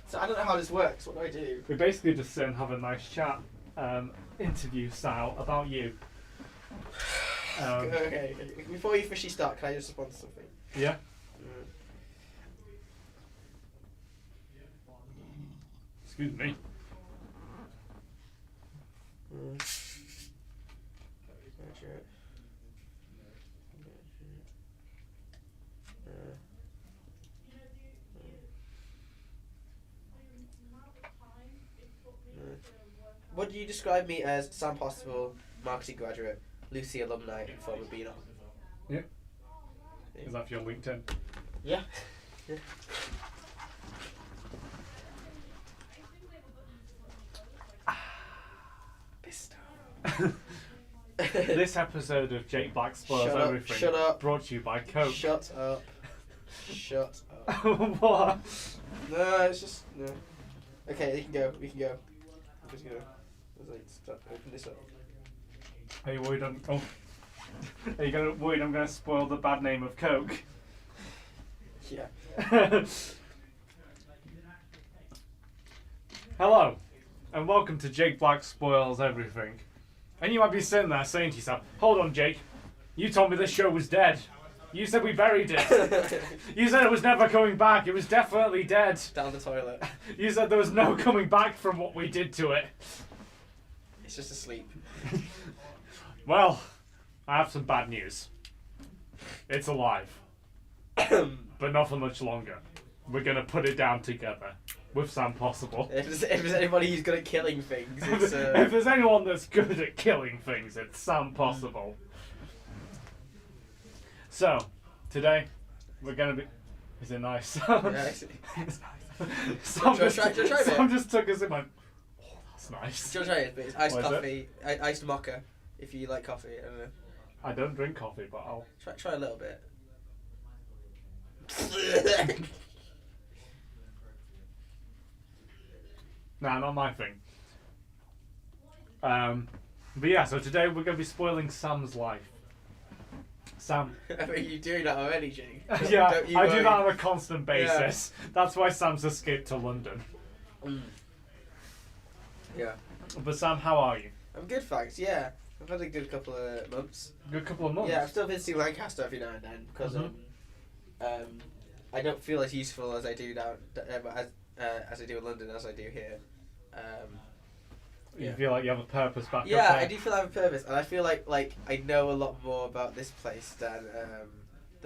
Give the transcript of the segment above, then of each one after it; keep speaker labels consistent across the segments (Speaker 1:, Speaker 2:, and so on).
Speaker 1: So I don't know how this works. What do I do?
Speaker 2: We basically just sit and have a nice chat, interview style, about you.
Speaker 1: Okay. Before you officially start, can I just respond to something?
Speaker 2: Yeah? Excuse me.
Speaker 1: Would you describe me as Sam Possible, marketing graduate, LUCI alumni, and former Beano?
Speaker 2: Yeah. Is that for your LinkedIn?
Speaker 1: Yeah.
Speaker 2: This episode of Jake Black Spoils Everything
Speaker 1: Shut up.
Speaker 2: brought to you by Coke.
Speaker 1: Shut up. Shut up.
Speaker 2: What?
Speaker 1: No, it's just no. Okay, you can go. We can go. I'm just gonna. Open this up.
Speaker 2: Are you worried I'm? Oh. Are you worried I'm gonna spoil the bad name of Coke?
Speaker 1: Yeah.
Speaker 2: Hello, and welcome to Jake Black Spoils Everything. And you might be sitting there saying to yourself, "Hold on, Jake. You told me this show was dead. You said we buried it. You said it was never coming back. It was definitely dead.
Speaker 1: Down the toilet.
Speaker 2: You said there was no coming back from what we did to it."
Speaker 1: It's just asleep.
Speaker 2: Well, I have some bad news. It's alive. But not for much longer. We're going to put it down together. With Sam Possible.
Speaker 1: If there's anybody who's good at killing things, it's...
Speaker 2: If there's anyone that's good at killing things, it's Sam Possible. So, today, we're going to be... Is it nice?
Speaker 1: Yeah, it's nice.
Speaker 2: Sam
Speaker 1: Try it.
Speaker 2: Sam just took us and went, "Oh, that's nice."
Speaker 1: Do you want to try it? But it's iced
Speaker 2: What is
Speaker 1: coffee, iced mocha, if you like coffee. I don't know.
Speaker 2: I don't drink coffee, but I'll...
Speaker 1: Try a little bit.
Speaker 2: Nah, not my thing. But yeah, so today we're going to be spoiling Sam's life. Sam.
Speaker 1: I mean, you're doing that already, Jake.
Speaker 2: Yeah,
Speaker 1: Don't you
Speaker 2: I
Speaker 1: worry.
Speaker 2: do that on a constant basis. Yeah. That's why Sam's escaped to London.
Speaker 1: Yeah.
Speaker 2: But Sam, how are you?
Speaker 1: I'm good, thanks. Yeah, I've had a good couple of months.
Speaker 2: Good couple of months?
Speaker 1: Yeah, I've still visiting Lancaster every now and then because I don't feel as useful as I do now, as I do in London as I do here.
Speaker 2: You feel like you have a purpose back up
Speaker 1: Yeah,
Speaker 2: there?
Speaker 1: I do feel I have a purpose, and I feel like I know a lot more about this place than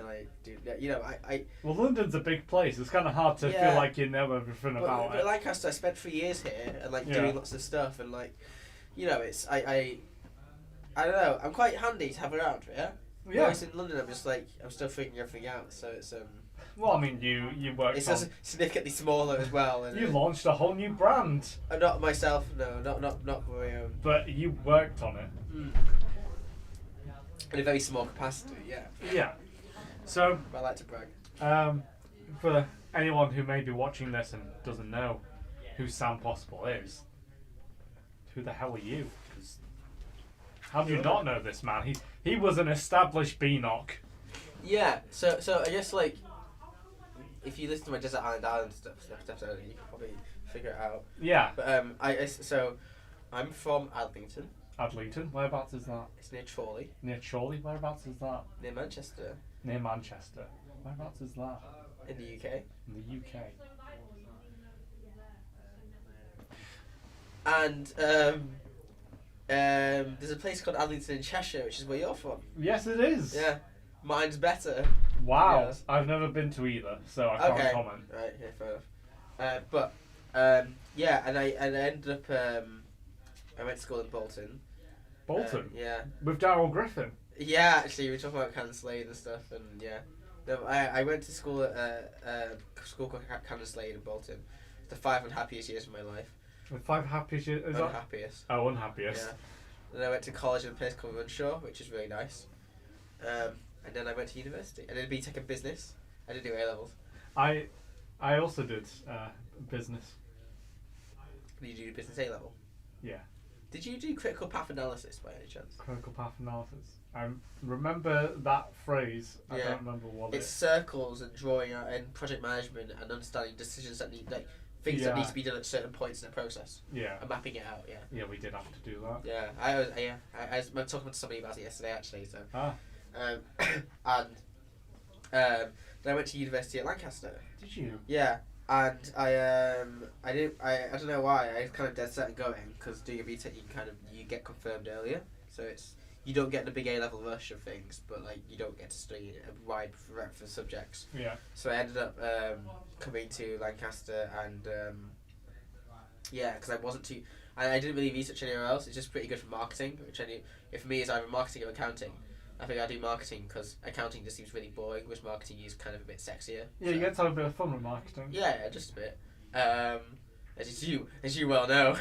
Speaker 1: I do. You know, I
Speaker 2: Well, London's a big place. It's kind of hard to feel like you know everything about
Speaker 1: but
Speaker 2: it.
Speaker 1: Lancaster, I spent 3 years here and
Speaker 2: Yeah.
Speaker 1: doing lots of stuff, and you know, it's I don't know. I'm quite handy to have around. Yeah.
Speaker 2: Yeah.
Speaker 1: Whereas in London, I'm just I'm still figuring everything out. So it's
Speaker 2: Well, I mean, you worked
Speaker 1: It's
Speaker 2: on...
Speaker 1: also significantly smaller as well. And
Speaker 2: You launched a whole new brand.
Speaker 1: not myself, no, not my own.
Speaker 2: But you worked on it.
Speaker 1: In a very small capacity, yeah.
Speaker 2: Yeah. So,
Speaker 1: But I like to brag.
Speaker 2: for anyone who may be watching this and doesn't know who Sam Possible is, who the hell are you? 'Cause how do you not know this man? He was an established B-knock.
Speaker 1: Yeah, so I guess if you listen to my Desert Island stuff, you can probably figure it out.
Speaker 2: Yeah.
Speaker 1: But so I'm from Adlington.
Speaker 2: Adlington, whereabouts is that?
Speaker 1: It's near Chorley.
Speaker 2: Near Chorley, whereabouts is that?
Speaker 1: Near Manchester.
Speaker 2: Near Manchester, whereabouts is that?
Speaker 1: In the UK.
Speaker 2: In the UK.
Speaker 1: And there's a place called Adlington in Cheshire, which is where you're from.
Speaker 2: Yes, it is.
Speaker 1: Yeah, mine's better.
Speaker 2: Wow,
Speaker 1: Yes.
Speaker 2: I've never been to either, so I can't comment.
Speaker 1: Right, yeah, fair enough. Yeah, and I ended up I went to school in Bolton.
Speaker 2: Bolton?
Speaker 1: Yeah.
Speaker 2: With Darryl Griffin?
Speaker 1: Yeah, actually, we were talking about Cannon Slade and stuff, and yeah. No, I went to school at a school called Cannon Slade in Bolton. The 5 unhappiest years of my life.
Speaker 2: With 5 happiest years? Is that?
Speaker 1: Unhappiest.
Speaker 2: Oh, unhappiest.
Speaker 1: Yeah. Then I went to college in a place called Runshaw, which is really nice. And then I went to university. I did a BTEC in business. I did do A-levels.
Speaker 2: I also did business.
Speaker 1: Did you do business A-level?
Speaker 2: Yeah.
Speaker 1: Did you do critical path analysis by any chance?
Speaker 2: Critical path analysis. I remember that phrase. I
Speaker 1: Yeah.
Speaker 2: don't remember what
Speaker 1: It's circles and drawing out and project management and understanding decisions that need things that need to be done at certain points in the process.
Speaker 2: Yeah.
Speaker 1: And mapping it out. Yeah.
Speaker 2: Yeah, we did have to do that.
Speaker 1: Yeah. I was talking to somebody about it yesterday actually. So.
Speaker 2: Ah.
Speaker 1: And then I went to university at Lancaster.
Speaker 2: Did you?
Speaker 1: Yeah. And I don't know why I was kind of dead set on going because doing a BTEC you get confirmed earlier, so you don't get the big A level rush of things, but like you don't get to study a wide breadth of subjects.
Speaker 2: Yeah.
Speaker 1: So I ended up coming to Lancaster and because I wasn't too. I didn't really research anywhere else. It's just pretty good for marketing, which I knew. If for me, it's either marketing or accounting. I think I do marketing because accounting just seems really boring, whereas marketing is kind of a bit sexier.
Speaker 2: Yeah, you get to have a bit of fun with marketing.
Speaker 1: Yeah, just a bit. As you well know,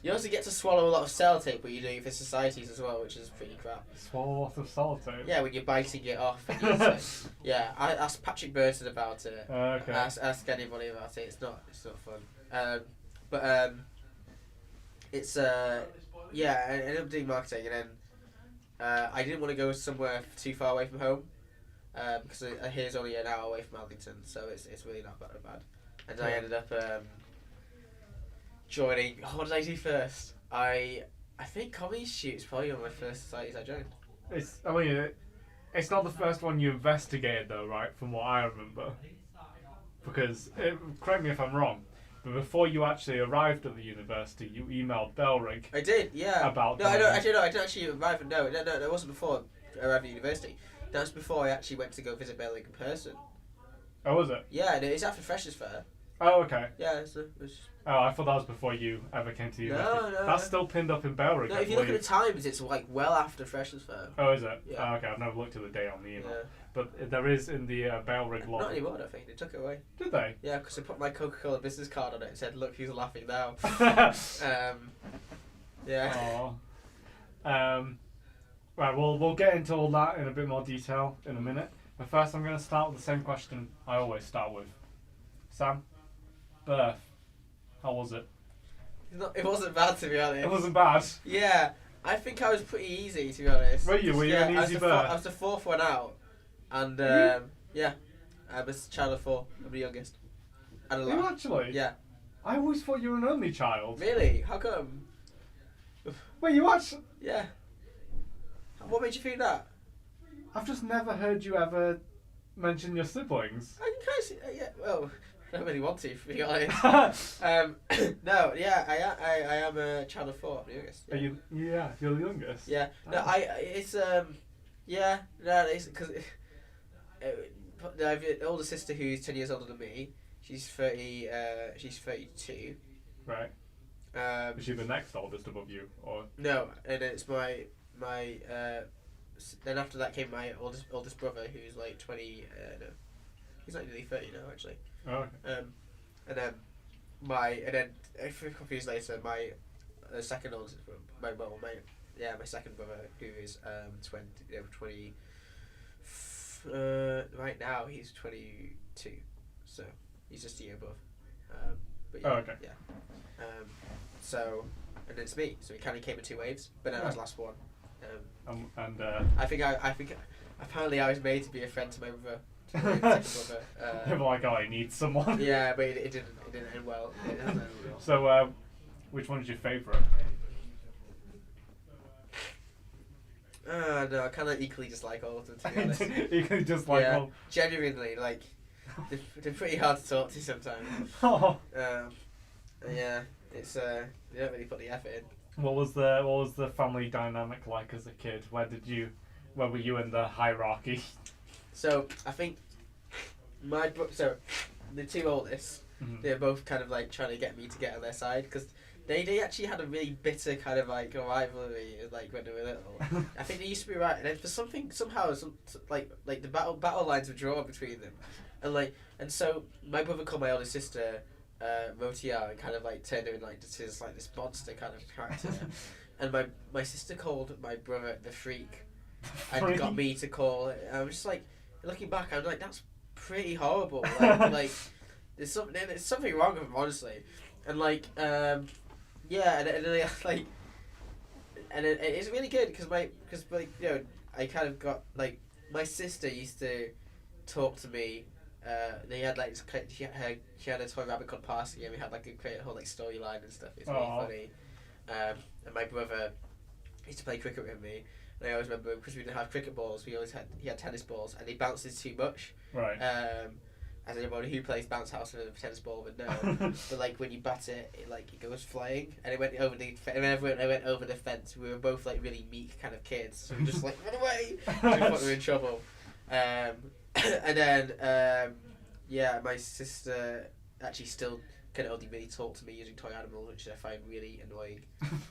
Speaker 1: you also get to swallow a lot of sellotape when you're doing it for societies as well, which is pretty crap.
Speaker 2: Swallow a lot of sellotape.
Speaker 1: Yeah, when you're biting it off. And yeah, I asked Patrick Burton about it.
Speaker 2: Okay.
Speaker 1: Ask anybody about it. It's not fun. It's I ended up doing marketing, and then I didn't want to go somewhere too far away from home because here's only an hour away from Aldington, so it's really not that bad. And I ended up joining. What did I do first? I think Comedy Shoot is probably one of my first societies I joined.
Speaker 2: It's not the first one you investigated though, right? From what I remember, because correct me if I'm wrong, but before you actually arrived at the university, you emailed Belrig.
Speaker 1: I did, yeah.
Speaker 2: About
Speaker 1: I didn't actually arrive. No, that wasn't before I arrived at university. That was before I actually went to go visit Belrig in person.
Speaker 2: Oh, was it?
Speaker 1: Yeah, it's after Freshers' Fair.
Speaker 2: Oh, okay.
Speaker 1: Yeah, it was.
Speaker 2: Oh, I thought that was before you ever came to the university.
Speaker 1: No.
Speaker 2: That's still pinned up in Belrig.
Speaker 1: No, if you look at the times, it's like well after Freshers' Fair.
Speaker 2: Oh, is it?
Speaker 1: Yeah.
Speaker 2: Oh, okay, I've never looked at the date on the email.
Speaker 1: Yeah.
Speaker 2: But there is in the Belrig log.
Speaker 1: Not anymore, I don't think. They took it away.
Speaker 2: Did they?
Speaker 1: Yeah, because they put my Coca-Cola business card on it and said, look who's laughing now. Yeah.
Speaker 2: Right, we'll get into all that in a bit more detail in a minute. But first I'm going to start with the same question I always start with. Sam, birth. How was it?
Speaker 1: It wasn't bad, to be honest.
Speaker 2: It wasn't bad.
Speaker 1: Yeah, I think I was pretty easy, to be honest.
Speaker 2: Were you? Were you an easy birth?
Speaker 1: I was the fourth one out. And, yeah, I was a child of four. I'm the youngest.
Speaker 2: Are you actually?
Speaker 1: Yeah.
Speaker 2: I always thought you were an only child.
Speaker 1: Really? How come?
Speaker 2: Wait, you actually...
Speaker 1: Yeah. What made you think that?
Speaker 2: I've just never heard you ever mention your siblings.
Speaker 1: I can kind of see, yeah, well, I don't really want to be honest. No, yeah, I am a child of four, I'm the youngest. Yeah.
Speaker 2: Are you? Yeah, you're the youngest.
Speaker 1: Yeah, no, it's because I have an older sister who's 10 years older than me. She's 32.
Speaker 2: Right. Is she the next oldest above you, or?
Speaker 1: No, and it's my then after that came my oldest brother, who's like 20. No, he's like nearly 30 now, actually.
Speaker 2: Oh. Okay.
Speaker 1: And then a couple of years later, my second oldest, my second brother, who is 20. Right now he's 22, so he's just a year above. But yeah,
Speaker 2: oh, okay.
Speaker 1: Yeah. So, and then it's me. So it kind of came in two waves, but then I was the last one. I think apparently I was made to be a friend to my brother.
Speaker 2: They were like, oh, I need someone.
Speaker 1: Yeah, but it didn't end well.
Speaker 2: So, which one is your favourite?
Speaker 1: No, I kind of equally dislike all of them, to be honest.
Speaker 2: Equally dislike all.
Speaker 1: Genuinely, like they're pretty hard to talk to sometimes.
Speaker 2: Oh.
Speaker 1: Yeah, it's they don't really put the effort in.
Speaker 2: What was the family dynamic like as a kid? Where were you in the hierarchy?
Speaker 1: So I think the two oldest, they're both kind of like trying to get me to get on their side because they actually had a really bitter kind of like rivalry like when they were little. I think they used to be right, and then for somehow the battle lines were drawn between them, and so my brother called my older sister Rotiar and kind of like turned her in like this monster kind of character, and my sister called my brother the Freak, and got me to call it. I was just like, looking back, I'm like, that's pretty horrible. Like there's something wrong with him, honestly, and and then and it's really good because like you know I kind of got like my sister used to talk to me. They had like she had a toy rabbit called Parsky, and we had like a whole like storyline and stuff. It's really funny. And my brother used to play cricket with me. And I always remember because we didn't have cricket balls, he had tennis balls, and he bounces too much.
Speaker 2: Right.
Speaker 1: As anybody who plays bounce house with a tennis ball would know. But like when you bat it, it goes flying, and it went over the. And when I went over the fence, we were both like really meek kind of kids, so we just like run away. We thought we were in trouble. And then my sister actually still can only really talk to me using toy animals, which I find really annoying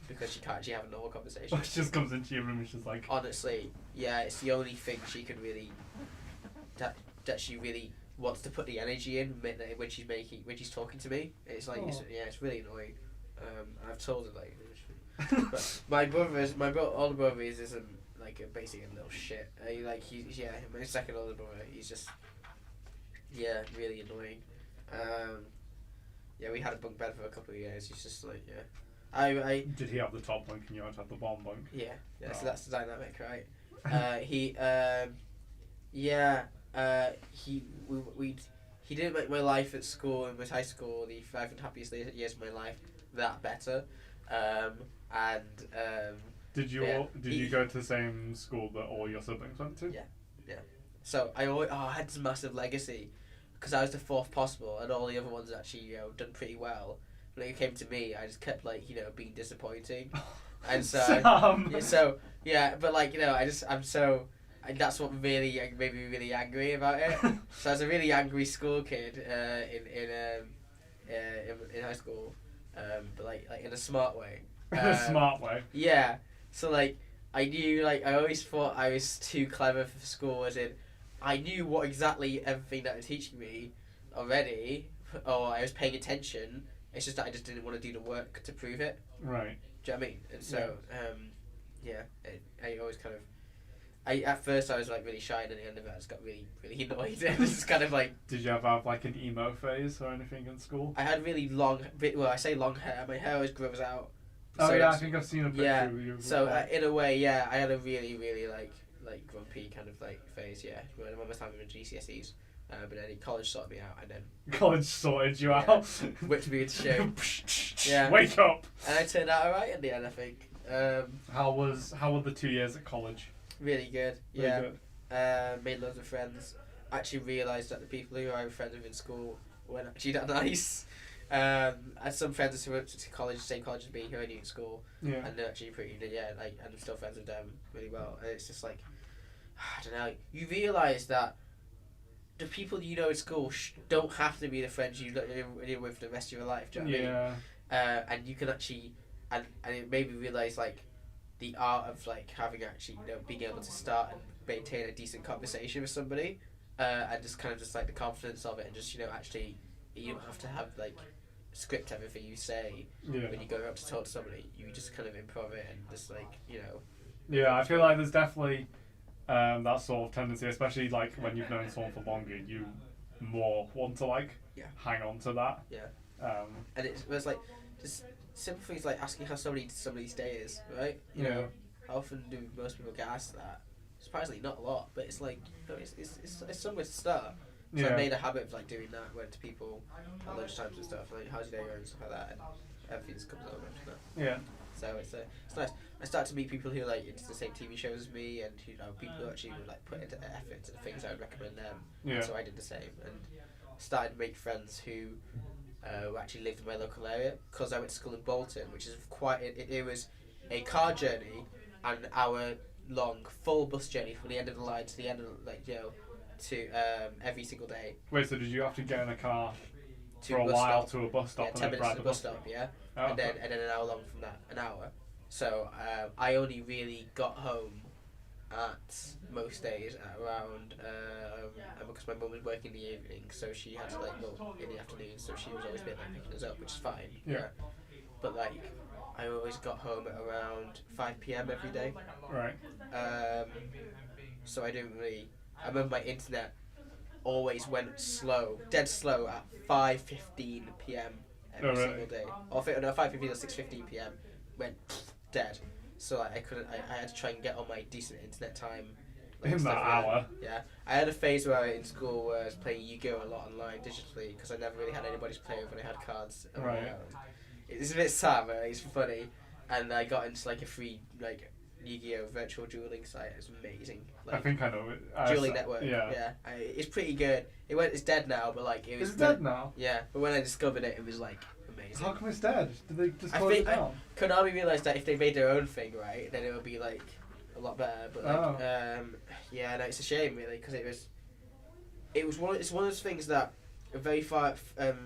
Speaker 1: because she can't actually have a normal conversation.
Speaker 2: She just comes into your room and she's like.
Speaker 1: Honestly, yeah, it's the only thing she can really that she really wants to put the energy in when she's talking to me. It's like it's really annoying. I've told her like, but my older brother isn't like basically a little shit. My second older brother, he's just really annoying. We had a bunk bed for a couple of years. He's just like I
Speaker 2: Did he have the top bunk and you had to have the bottom bunk?
Speaker 1: Yeah. So that's the dynamic, right? He didn't make my life at school and with high school, the 5 and happiest years of my life, that better.
Speaker 2: Did you go to the same school that all your siblings went to?
Speaker 1: Yeah. So I had this massive legacy because I was the fourth possible, and all the other ones actually done pretty well. When it came to me, I just kept being disappointing, and that's what really made me really angry about it. So I was a really angry school kid in high school, but in a smart way.
Speaker 2: In a smart way.
Speaker 1: Yeah. So I knew I always thought I was too clever for school, as in I knew what exactly everything that was teaching me already, or I was paying attention. It's just that I just didn't want to do the work to prove it.
Speaker 2: Right.
Speaker 1: Do you know what I mean? And so, I always kind of. At first I was really shy, and at the end of it I just got really, really annoyed. It was kind of like.
Speaker 2: Did you ever have an emo phase or anything in school?
Speaker 1: I had really long. I say long hair. My hair always grows out.
Speaker 2: Oh yeah, I think I've seen a picture of you.
Speaker 1: So in a way, I had a really, really grumpy kind of phase. Yeah, when I was having my GCSEs. But then college sorted me out, and then
Speaker 2: college sorted you out.
Speaker 1: Whipped me into shape. Yeah.
Speaker 2: Wake up.
Speaker 1: And I turned out alright in the end, I think.
Speaker 2: How were the 2 years at college?
Speaker 1: Really good.
Speaker 2: Really
Speaker 1: good. Made loads of friends. Actually realised that the people who I was friends with in school weren't actually that nice. I had some friends who went to college, same college as me, who I knew in school. Yeah. And they're actually pretty good. Yeah. And I'm still friends with them really well. And it's just I don't know. You realise that. The people you know at school don't have to be the friends you live with the rest of your life. Do you know what I mean? And you can actually, and it made me realise the art of having actually being able to start and maintain a decent conversation with somebody, and just the confidence of it, and just actually you don't have to have script everything you say when you go up to talk to somebody. You just kind of improv it and just
Speaker 2: Yeah, I feel like there's definitely. That sort of tendency, especially when you've known someone for longer, you more want to hang on to that.
Speaker 1: Yeah. And it was just simple things like asking how somebody's day is, right? You know, how often do most people get asked that? Surprisingly, not a lot, but it's it's somewhere to start. So I made a habit of doing that, went to people at lunchtimes and stuff, how's your day going and stuff like that, and everything just comes over after that. Yeah. So it's nice. I started to meet people who into the same TV shows as me, and people who actually would put into effort into the things I would recommend them. Yeah. So I did the same, and started to make friends who actually lived in my local area, because I went to school in Bolton, which is quite. It was a car journey, an hour long full bus journey from the end of the line to the end of to every single day.
Speaker 2: Wait, so did you have to get in a car for a while to a bus stop?
Speaker 1: Yeah, 10 minutes to the bus stop. Yeah. Oh, and then an hour long from that, an hour. So I only really got home at most days at around because my mum was working in the evening, so she had to in the afternoon, so she was always picking us up, which is fine. Yeah. But I always got home at around 5 p.m. every day.
Speaker 2: Right.
Speaker 1: So I didn't really. I remember my internet always went dead slow at 5:15 p.m. every single day. Or 5:15 or 6:15 p.m. went dead. so like I couldn't. I had to try and get on my decent internet time.
Speaker 2: In that hour.
Speaker 1: Yeah, I had a phase where in school where I was playing Yu-Gi-Oh a lot online digitally because I never really had anybody to play with when I had cards.
Speaker 2: Right.
Speaker 1: It's a bit sad, but it's funny, and I got into like a free like Yu-Gi-Oh virtual dueling site. It was amazing. Like,
Speaker 2: I think I know it.
Speaker 1: Dueling Network. Yeah. It's pretty good. It's dead now, but like it was.
Speaker 2: It's dead now.
Speaker 1: Yeah, but when I discovered it, it was like amazing.
Speaker 2: How come it's dead? Did they just
Speaker 1: I
Speaker 2: close
Speaker 1: think
Speaker 2: it down?
Speaker 1: Konami realized that if they made their own thing, right, then it would be like a lot better. But like, yeah, no, it's a shame really because it's one of those things that are very far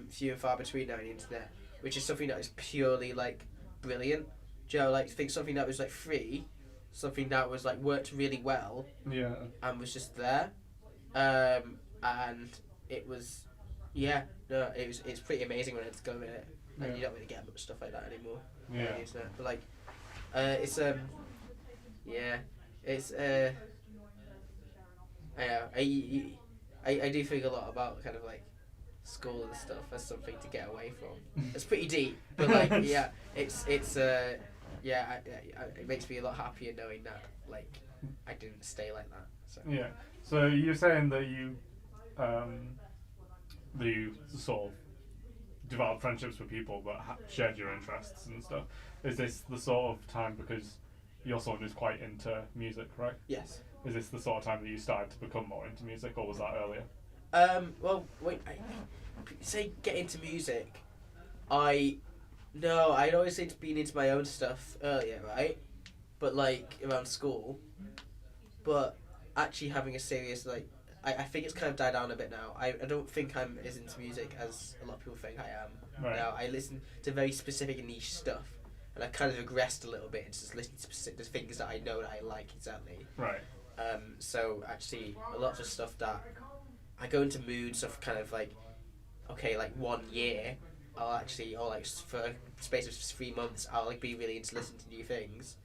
Speaker 1: few and far between now on the internet, which is something that is purely like brilliant. Do you know, like think something that was like free, something that was like worked really well, and was just there, and it was, it's pretty amazing when I discovered it, and you don't really get much stuff like that anymore.
Speaker 2: Yeah.
Speaker 1: On the internet. But like, it's I do think a lot about kind of like school and stuff as something to get away from. It's pretty deep, but like it makes me a lot happier knowing that like I didn't stay like that. So.
Speaker 2: Yeah. So you're saying that you sort of developed friendships with people that shared your interests and stuff. Is this the sort of time because your son is quite into music, right?
Speaker 1: Yes.
Speaker 2: Is this the sort of time that you started to become more into music, or was that earlier?
Speaker 1: Well, wait. Say get into music. I'd always say been into my own stuff earlier, right? But like around school. But actually having a serious like, I think it's kind of died down a bit now. I don't think I'm as into music as a lot of people think I am.
Speaker 2: Right.
Speaker 1: Now I listen to very specific and niche stuff, and I kind of regressed a little bit and just listen to specific things that I know that I like exactly.
Speaker 2: Right.
Speaker 1: So actually, a lot of stuff that I go into moods of kind of like, okay, like 1 year, or like for a space of 3 months, I'll like be really into listening to new things.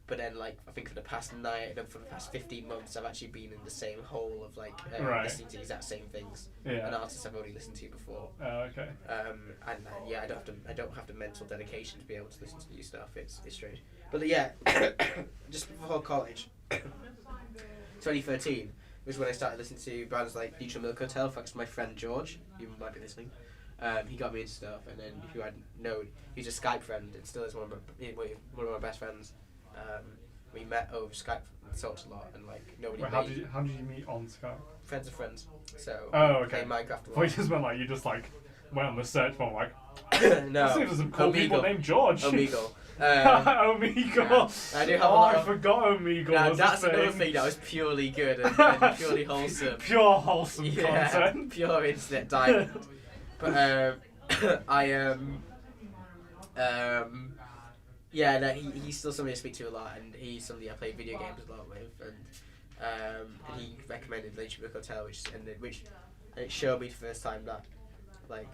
Speaker 1: But then like I think for the past 15 months, I've actually been in the same hole of like listening to the exact same things.
Speaker 2: Yeah.
Speaker 1: An artist I've already listened to before.
Speaker 2: Oh, okay.
Speaker 1: I don't have the mental dedication to be able to listen to new stuff. It's strange. But yeah, just before college. 2013 was when I started listening to bands like Neutral Milk Hotel, thanks to my friend George, who might be listening. He got me into stuff, and then who I know, he's a Skype friend and still is one of my best friends. We met over Skype and talked a lot, and like nobody.
Speaker 2: Wait, how did you meet on Skype?
Speaker 1: Friends of friends. So.
Speaker 2: Oh, okay.
Speaker 1: Playing Minecraft a lot.
Speaker 2: Well, you just meant like you just like went on the search for like.
Speaker 1: No.
Speaker 2: I see there's some cool people named George.
Speaker 1: Omegle.
Speaker 2: Omegle.
Speaker 1: Yeah. I do have a lot
Speaker 2: I forgot Omegle.
Speaker 1: Nah,
Speaker 2: was
Speaker 1: that's
Speaker 2: a thing.
Speaker 1: another thing that was purely good and purely wholesome.
Speaker 2: Pure wholesome content.
Speaker 1: Pure internet diamond. But he's still somebody I speak to a lot, and he's somebody I play video games a lot with, and he recommended LUCI Hotel, which it showed me for the first time that like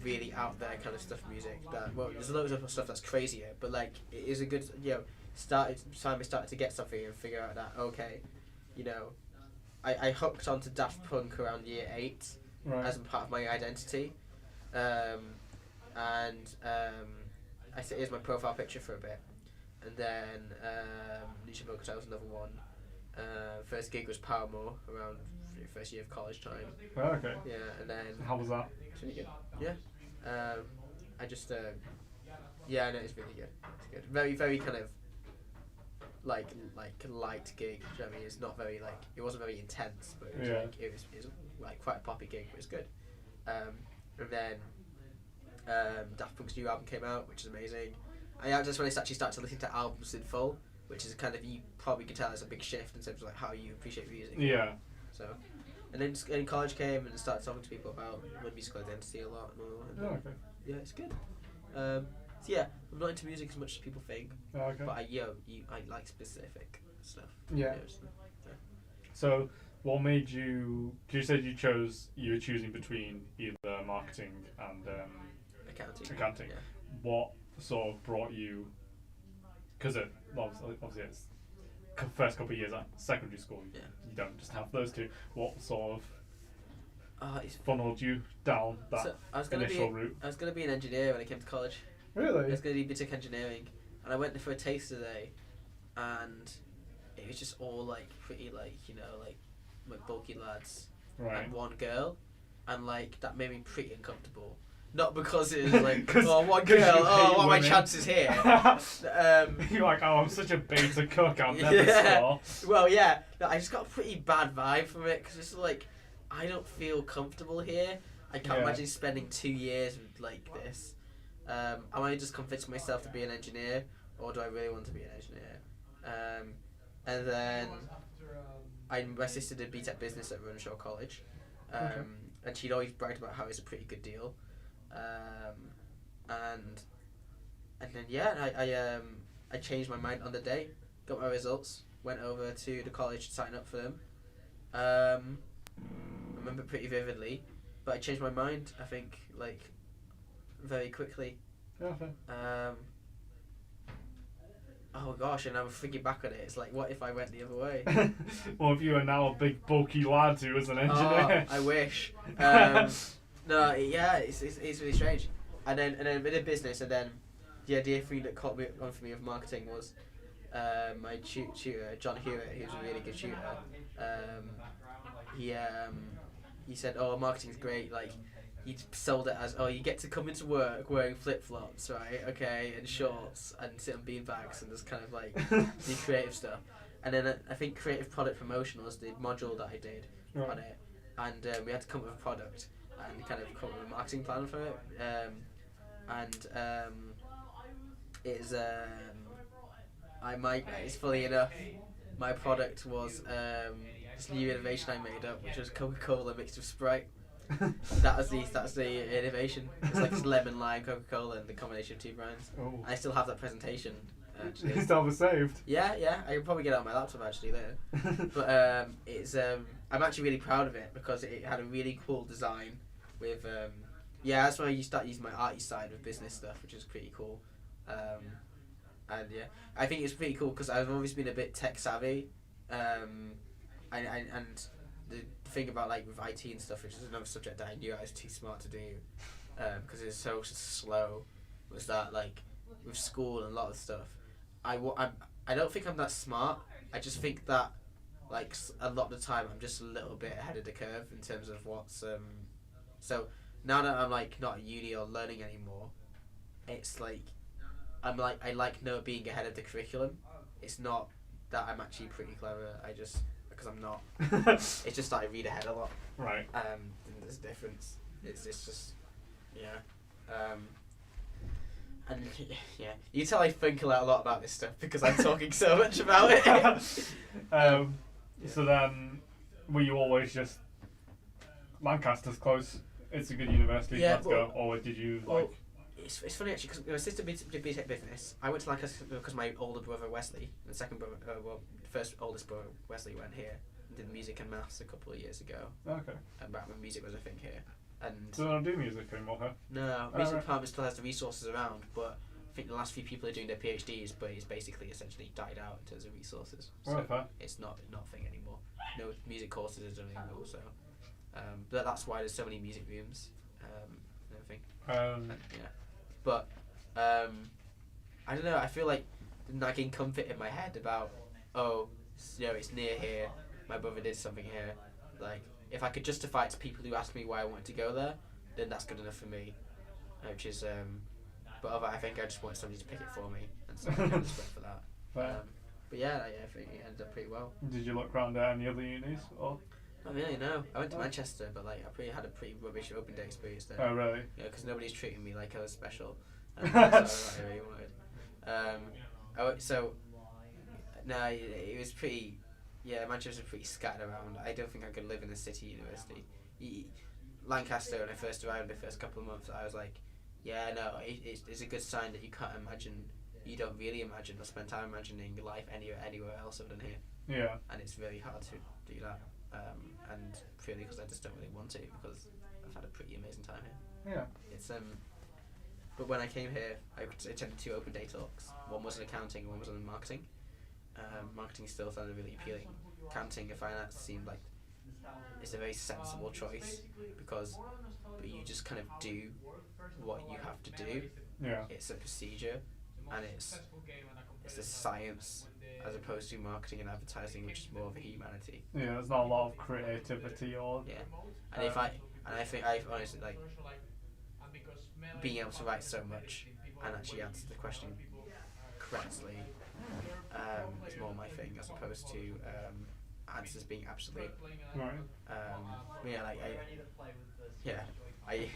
Speaker 1: really out there kind of stuff music that there's loads of stuff that's crazier, but like it is a good time I started to get something and figure out that okay, I hooked onto Daft Punk around year 8 as part of my identity, I said here's my profile picture for a bit, and then LUCI Hotel was another one. First gig was Paramore around first year of college time.
Speaker 2: Oh, okay.
Speaker 1: Yeah, and then
Speaker 2: how was that?
Speaker 1: It's really good. Yeah. I just no, it's really good. It's good. Very, very kind of like light gig. Do you know what I mean? It's not very like it wasn't very intense, but it was it was like quite a poppy gig, but it was good. And then Daft Punk's new album came out, which is amazing. Just when I actually started to listen to albums in full, which is kind of, you probably can tell, it's a big shift in terms of like how you appreciate music.
Speaker 2: Yeah.
Speaker 1: So, and then college came and started talking to people about my musical identity a lot and all. And,
Speaker 2: okay.
Speaker 1: Yeah, it's good. So yeah, I'm not into music as much as people think.
Speaker 2: Okay.
Speaker 1: But I like specific stuff.
Speaker 2: Yeah. So, what made you? You said you were choosing between either marketing and accounting.
Speaker 1: Yeah.
Speaker 2: What sort of brought you? Because obviously it's first couple of years at secondary school.
Speaker 1: Yeah.
Speaker 2: You don't just have those two. What sort of funneled you down that initial route?
Speaker 1: I was going to be an engineer when I came to college.
Speaker 2: Really?
Speaker 1: I was going to do BTEC engineering. and I went there for a taster day, and it was just all like pretty like bulky lads and one girl, and like that made me pretty uncomfortable. Not because it was like, one girl, what are my chances here?
Speaker 2: You're like, I'm such a beta cook, I'll never score.
Speaker 1: Well, yeah, I just got a pretty bad vibe from it, because it's like, I don't feel comfortable here. I can't imagine spending 2 years with like this. Am I just convincing myself to be an engineer, or do I really want to be an engineer? And then my sister did BTEC business at Runshaw College, and she'd always bragged about how it's a pretty good deal. And then I changed my mind on the day, got my results, went over to the college to sign up for them. I remember pretty vividly, but I changed my mind, I think, like, very quickly.
Speaker 2: Okay.
Speaker 1: Oh gosh, and I'm thinking back on it, it's like, what if I went the other way?
Speaker 2: Well, if you are now a big bulky lad who is an engineer.
Speaker 1: Oh, I wish. No, yeah, it's really strange. And then we did business, and then the idea thing that caught me on for me of marketing was my tutor, John Hewitt, who's a really good tutor. He said, "Oh, marketing's great. Like, he sold it as, oh, you get to come into work wearing flip-flops, right? Okay, and shorts, and sit on beanbags, and just kind of like do creative stuff." And then I think creative product promotion was the module that I did on it, and we had to come up with a product and kind of come up with a marketing plan for it. It's funny enough, my product was this new innovation I made up, which was Coca-Cola mixed with Sprite. That's the innovation. It's like this lemon lime Coca-Cola and the combination of two brands.
Speaker 2: Oh.
Speaker 1: I still have that presentation. Actually.
Speaker 2: You still have it saved?
Speaker 1: Yeah. I can probably get it on my laptop actually later. But I'm actually really proud of it because it had a really cool design with that's when I start using my arty side with business stuff, which is pretty cool. And yeah, I think it's pretty cool because I've always been a bit tech savvy, and the thing about like with IT and stuff, which is another subject that I knew I was too smart to do, because it's so slow, was that like with school and a lot of stuff, I don't think I'm that smart. I just think that like a lot of the time I'm just a little bit ahead of the curve in terms of what's so now that I'm like not at uni or learning anymore, it's like I like being ahead of the curriculum. It's not that I'm actually pretty clever. Because I'm not. It's just that I read ahead a lot.
Speaker 2: Right.
Speaker 1: And there's a difference. It's just and yeah, you tell I think a lot about this stuff because I'm talking so much about it.
Speaker 2: So then, were you always just Lancaster's close? It's a good university.
Speaker 1: Yeah,
Speaker 2: let's go. Or did you like?
Speaker 1: It's funny actually because my sister did BTEC business. I went to Lancaster because my older brother Wesley, and the second brother, the first oldest brother Wesley went here and did music and maths a couple of years ago.
Speaker 2: Okay.
Speaker 1: And back when music was a thing here. And
Speaker 2: so they don't do music anymore, huh?
Speaker 1: No, music department still has the resources around, but I think the last few people are doing their PhDs, but it's basically essentially died out in terms of resources. So it's not a thing anymore. No music courses are done anymore, so but that's why there's so many music rooms and everything. Yeah. But I don't know. I feel like nagging comfort in my head about it's near here. My brother did something here. Like if I could justify it to people who ask me why I wanted to go there, then that's good enough for me. Which is but I think I just want somebody to pick it for me, and so I kind of just went for that. But yeah, I think it ended up pretty well.
Speaker 2: Did you look around at any other unis or?
Speaker 1: Not really, no. I went to Manchester, but like I had a pretty rubbish open day experience there.
Speaker 2: Oh really?
Speaker 1: Yeah, because nobody's treating me like I was special. That's what I really wanted. It was pretty. Yeah, Manchester was pretty scattered around. I don't think I could live in a city university. Lancaster, when I first arrived, the first couple of months, I was like, yeah, no, it's a good sign that you can't imagine. You don't really imagine or spend time imagining life anywhere else other than here.
Speaker 2: Yeah.
Speaker 1: And it's really hard to do that. And purely because I just don't really want to, because I've had a pretty amazing time here.
Speaker 2: Yeah.
Speaker 1: It's but when I came here, I attended 2 open day talks. One was in accounting, and one was in marketing. Marketing still sounded really appealing. Accounting and finance seemed like it's a very sensible choice but you just kind of do what you have to do.
Speaker 2: Yeah.
Speaker 1: It's a procedure, and it's the science as opposed to marketing and advertising, which is more of a humanity.
Speaker 2: Yeah, there's not a lot of creativity or.
Speaker 1: Yeah, and I think I honestly like being able to write so much and actually answer the question correctly is more my thing as opposed to answers being absolute.
Speaker 2: Right.
Speaker 1: Yeah, like I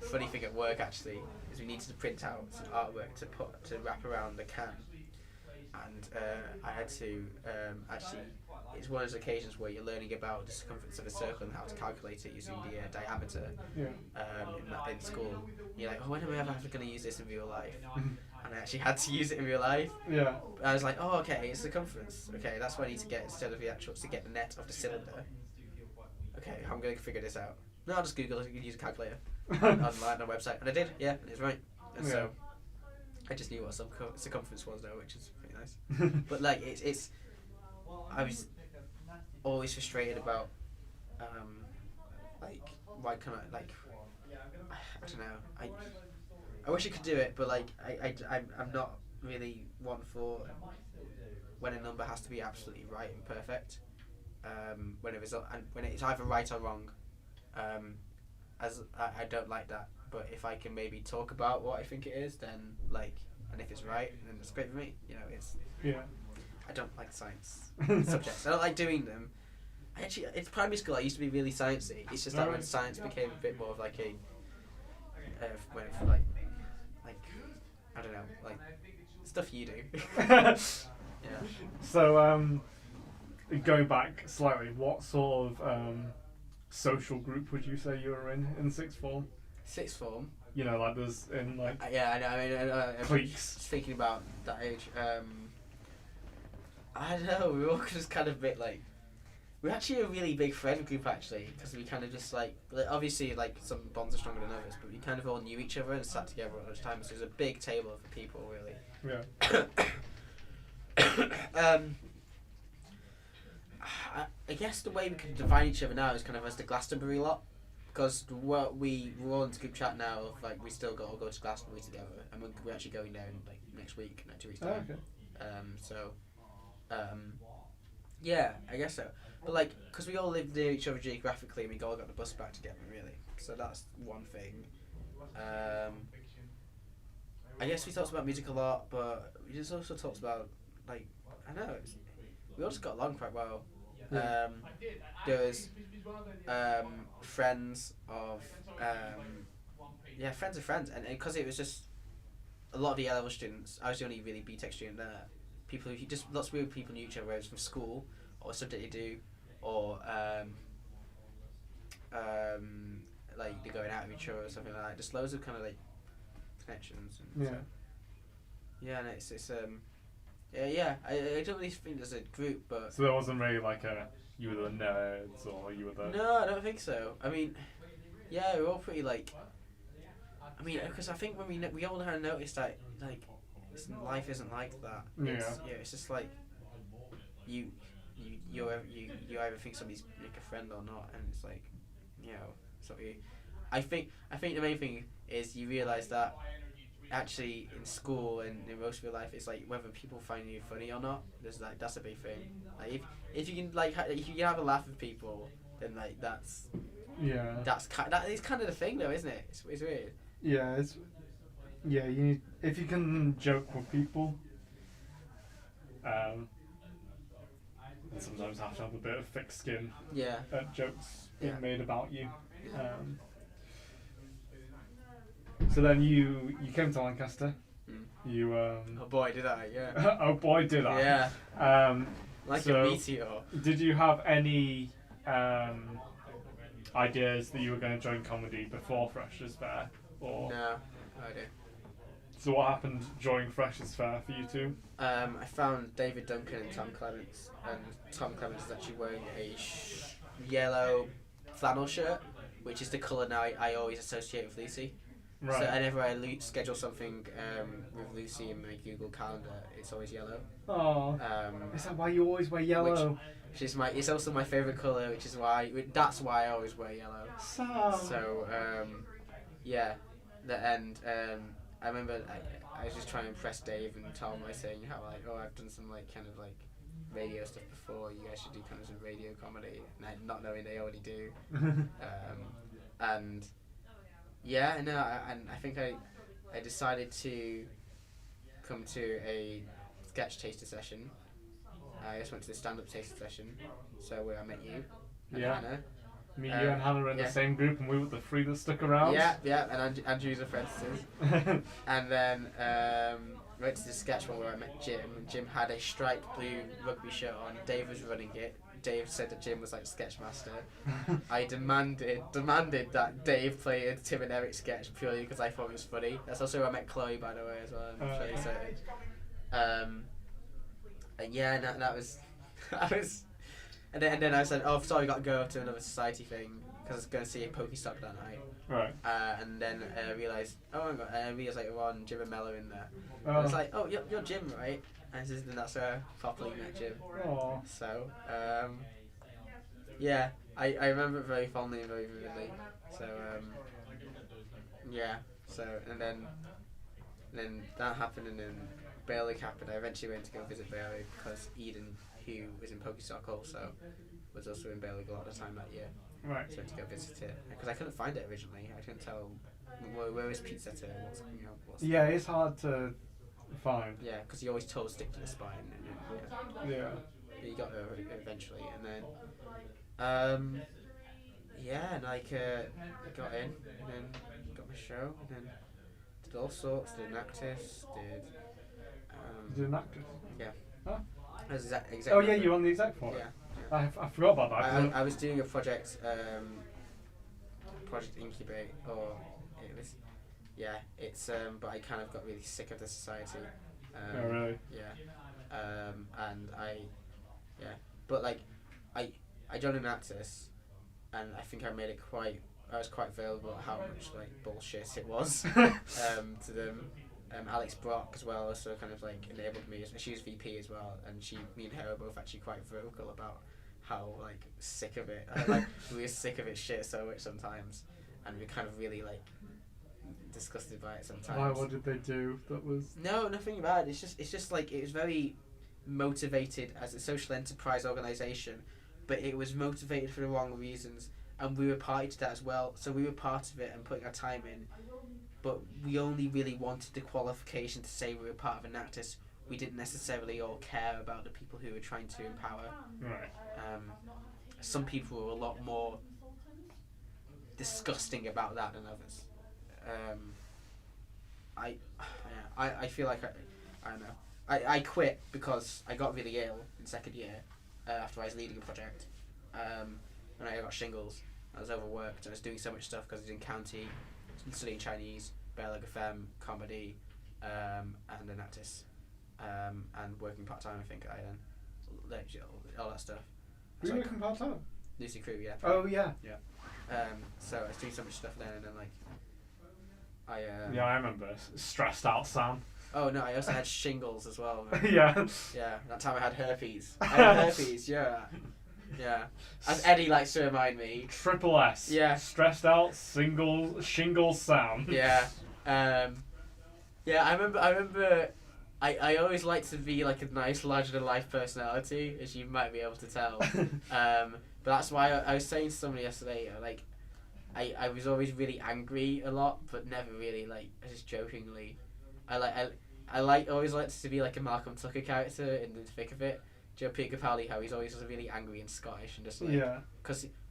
Speaker 1: funny thing at work actually is we needed to print out some artwork to wrap around the can, and I had to actually. It's one of those occasions where you're learning about the circumference of a circle and how to calculate it using the diameter in school. You're like, oh, when am I ever going to use this in real life? And I actually had to use it in real life.
Speaker 2: Yeah.
Speaker 1: And I was like, oh, okay, it's circumference. Okay, that's what I need to get instead of the actual to get the net of the cylinder. Okay, I'm going to figure this out. No, I'll just Google it. You can use a calculator online on a website, and I did. Yeah, it's right. And so I just knew what circumference was though, which is pretty nice. But like, it's I was always frustrated about like why can't I like I don't know I wish I could do it, but like I'm not really one for when a number has to be absolutely right and perfect when it's either right or wrong, as I don't like that. But if I can maybe talk about what I think it is, then like, and if it's right, then it's great for me. You know, it's I don't like science subjects. I don't like doing them. It's primary school. I used to be really sciencey. It's just that when science became a bit more of like a, when it's like I don't know, like stuff you do. Yeah.
Speaker 2: So going back slightly, what sort of social group would you say you were in sixth form?
Speaker 1: Sixth form.
Speaker 2: You know, like there's in like.
Speaker 1: Yeah, I know. I mean,
Speaker 2: cliques.
Speaker 1: Just thinking about that age. I don't know. We were all just kind of a bit like. We're actually a really big friend group actually, because we kind of just like obviously like some bonds are stronger than others, but we kind of all knew each other and sat together all the time. So it was a big table of people really.
Speaker 2: Yeah.
Speaker 1: I guess the way we can define each other now is kind of as the Glastonbury lot, because we're all in the group chat now of like we still all go to Glastonbury together, and we're actually going there in like next week, 2 weeks time. Yeah, I guess so. But like, because we all live near each other geographically, and we all got the bus back together, really. So that's one thing. I guess we talked about music a lot, but we just also talked about like I don't know. We all just got along quite well. There was friends of friends of friends, and because it was just a lot of the A-level students. I was the only really B-Tech student there. People who just lots of weird people knew each other, whether it was from school or something they do, or like they're going out with each other or something like that. Just loads of kind of like connections. And
Speaker 2: yeah.
Speaker 1: So, yeah, and it's I don't really think there's a group, but
Speaker 2: so there wasn't really like you were the nerds or you were the.
Speaker 1: No, I don't think so. I mean, yeah, we're all pretty like. I mean, because I think when we all kind of noticed that like life isn't like that. It's just like you either think somebody's like a friend or not, and it's like, you know, so I think the main thing is you realise that actually in school and in most of your life it's like whether people find you funny or not. There's like that's a big thing. Like if you can like if you can have a laugh with people, then like that is kind of the thing though, isn't it? It's weird.
Speaker 2: Yeah, you need, if you can joke with people, and sometimes have to have a bit of thick skin.
Speaker 1: Yeah.
Speaker 2: At jokes being made about you. So then you came to Lancaster. You
Speaker 1: oh boy, did I! Yeah.
Speaker 2: Oh boy, did I!
Speaker 1: Yeah. Like a meteor.
Speaker 2: Did you have any ideas that you were going to join comedy before Freshers Fair? Or?
Speaker 1: No idea.
Speaker 2: So what happened during Freshers Fair for you two?
Speaker 1: I found David Duncan and Tom Clements, and Tom Clements is actually wearing a yellow flannel shirt, which is the colour now I always associate with LUCI. Right. So whenever I schedule something with LUCI in my Google Calendar, it's always yellow.
Speaker 2: Oh. Is that why you always wear yellow?
Speaker 1: Which is it's also my favourite colour, which is why that's why I always wear yellow. So yeah, I remember I was just trying to impress Dave and Tom by saying how like, oh, I've done some like kind of like radio stuff before. You guys should do kind of some radio comedy, and not knowing they already do. And yeah, no, and I think I decided to come to a sketch taster session. I just went to the stand-up taster session, so where I met you and Hannah.
Speaker 2: Me, you, and Hannah were in the same group, and we were the three that stuck around.
Speaker 1: Yeah, and Andrew's apprentices. And then went to the sketch one where I met Jim, and Jim had a striped blue rugby shirt on. Dave was running it. Dave said that Jim was like sketch master. I demanded that Dave play a Tim and Eric sketch purely because I thought it was funny. That's also where I met Chloe, by the way, as well. I'm really excited. And yeah, and that was, and then I said, oh, sorry, I got to go to another society thing because I was going to see a Pokestock that night.
Speaker 2: Right.
Speaker 1: And then I realised, I realised later on Jim and Mel are in there. I was like, oh, you're Jim, right? And that's where I properly met Jim.
Speaker 2: Aww.
Speaker 1: So, yeah, I remember it very fondly and very vividly. So, yeah. So, and then that happened, and then Bailey happened. I eventually went to go visit Bailey because Eden, who was in Pokestock also, was also in Bailey a lot of the time that year.
Speaker 2: Right.
Speaker 1: So I went to go visit it because I couldn't find it originally. I couldn't tell where is Pizza to what's
Speaker 2: yeah, it's hard to find.
Speaker 1: Yeah, because you always told stick to the spine. And
Speaker 2: Yeah.
Speaker 1: You got there eventually, and then and like I got in, and then got my show, and then did all sorts. Did an actress,
Speaker 2: Did an actress?
Speaker 1: Yeah.
Speaker 2: Huh?
Speaker 1: I was exactly.
Speaker 2: Oh yeah, you were on the exec for it.
Speaker 1: Yeah.
Speaker 2: I forgot about that.
Speaker 1: I was doing a project, Project Incubate, or it was, it's but I kind of got really sick of the society.
Speaker 2: Oh really?
Speaker 1: Yeah. And but like, I joined an Access, and I think I was quite available at how much like bullshit it was to them. Alex Brock as well also kind of like enabled me. She was VP as well, and me and her were both actually quite vocal about how like sick of it. Like we were sick of it shit so much sometimes, and we kind of really like disgusted by it sometimes.
Speaker 2: Why? What did they do? That was
Speaker 1: nothing bad. It's just like it was very motivated as a social enterprise organisation, but it was motivated for the wrong reasons, and we were party to that as well. So we were part of it and putting our time in, but we only really wanted the qualification to say we were part of an Actus. We didn't necessarily all care about the people who were trying to empower.
Speaker 2: Right.
Speaker 1: Some people were a lot more disgusting about that than others. I feel like I don't know. I quit because I got really ill in second year after I was leading a project. And I got shingles. I was overworked. I was doing so much stuff because I was in county, studying Chinese, Bearleg FM, comedy, and an Actus, and working part time. I think I then all that stuff.
Speaker 2: Were you working part time?
Speaker 1: LUCI Crew, yeah.
Speaker 2: Oh yeah.
Speaker 1: Yeah. So I was doing so much stuff then, and then like
Speaker 2: yeah, I remember. Stressed out Sam.
Speaker 1: Oh no, I also had shingles as well.
Speaker 2: Yeah.
Speaker 1: Yeah, that time I had herpes. I had herpes, yeah. Yeah. As Eddie likes to remind me.
Speaker 2: Triple S.
Speaker 1: Yeah.
Speaker 2: Stressed out, shingle Sam.
Speaker 1: Yeah. Yeah, I remember I always liked to be like a nice larger than life personality, as you might be able to tell. But that's why I was saying to somebody yesterday, like I was always really angry a lot, but never really like just jokingly. I always liked to be like a Malcolm Tucker character in the thick of it. Joe Peter Capaldi, how he's always really angry and Scottish and just like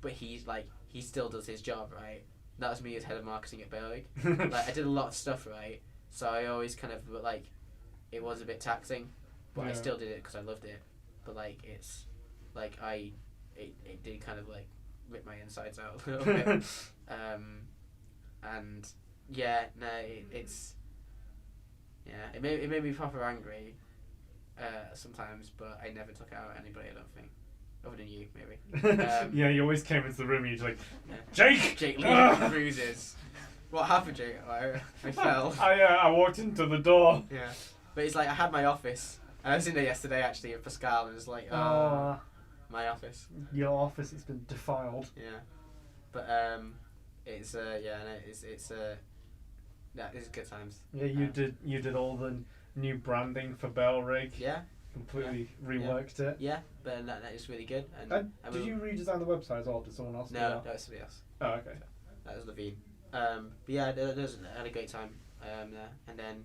Speaker 1: but he's like he still does his job, right? That was me as head of marketing at Bearleg. Like I did a lot of stuff, right? So I always kind of like it was a bit taxing, but I still did it because I loved it. But like it's like it did kind of like rip my insides out a little bit. And yeah, no, it made me proper angry sometimes, but I never took out anybody, I don't think. Other than you, maybe.
Speaker 2: Yeah, you always came into the room and you're like, Jake!
Speaker 1: Jake leading bruises. What happened, Jake? I fell.
Speaker 2: I walked into the door.
Speaker 1: Yeah. But it's like, I had my office. I was in there yesterday, actually, with Pascal, and it's like, my office.
Speaker 2: Your office has been defiled.
Speaker 1: Yeah. But, it's that is good times.
Speaker 2: Yeah, you did all the new branding for Bell Rig.
Speaker 1: Yeah.
Speaker 2: Completely reworked it.
Speaker 1: Yeah, but that is really good.
Speaker 2: And did you redesign the website as well? Did someone else do that?
Speaker 1: No, it's somebody else.
Speaker 2: Oh, okay.
Speaker 1: That was Levine. But yeah, I had a great time there. And then,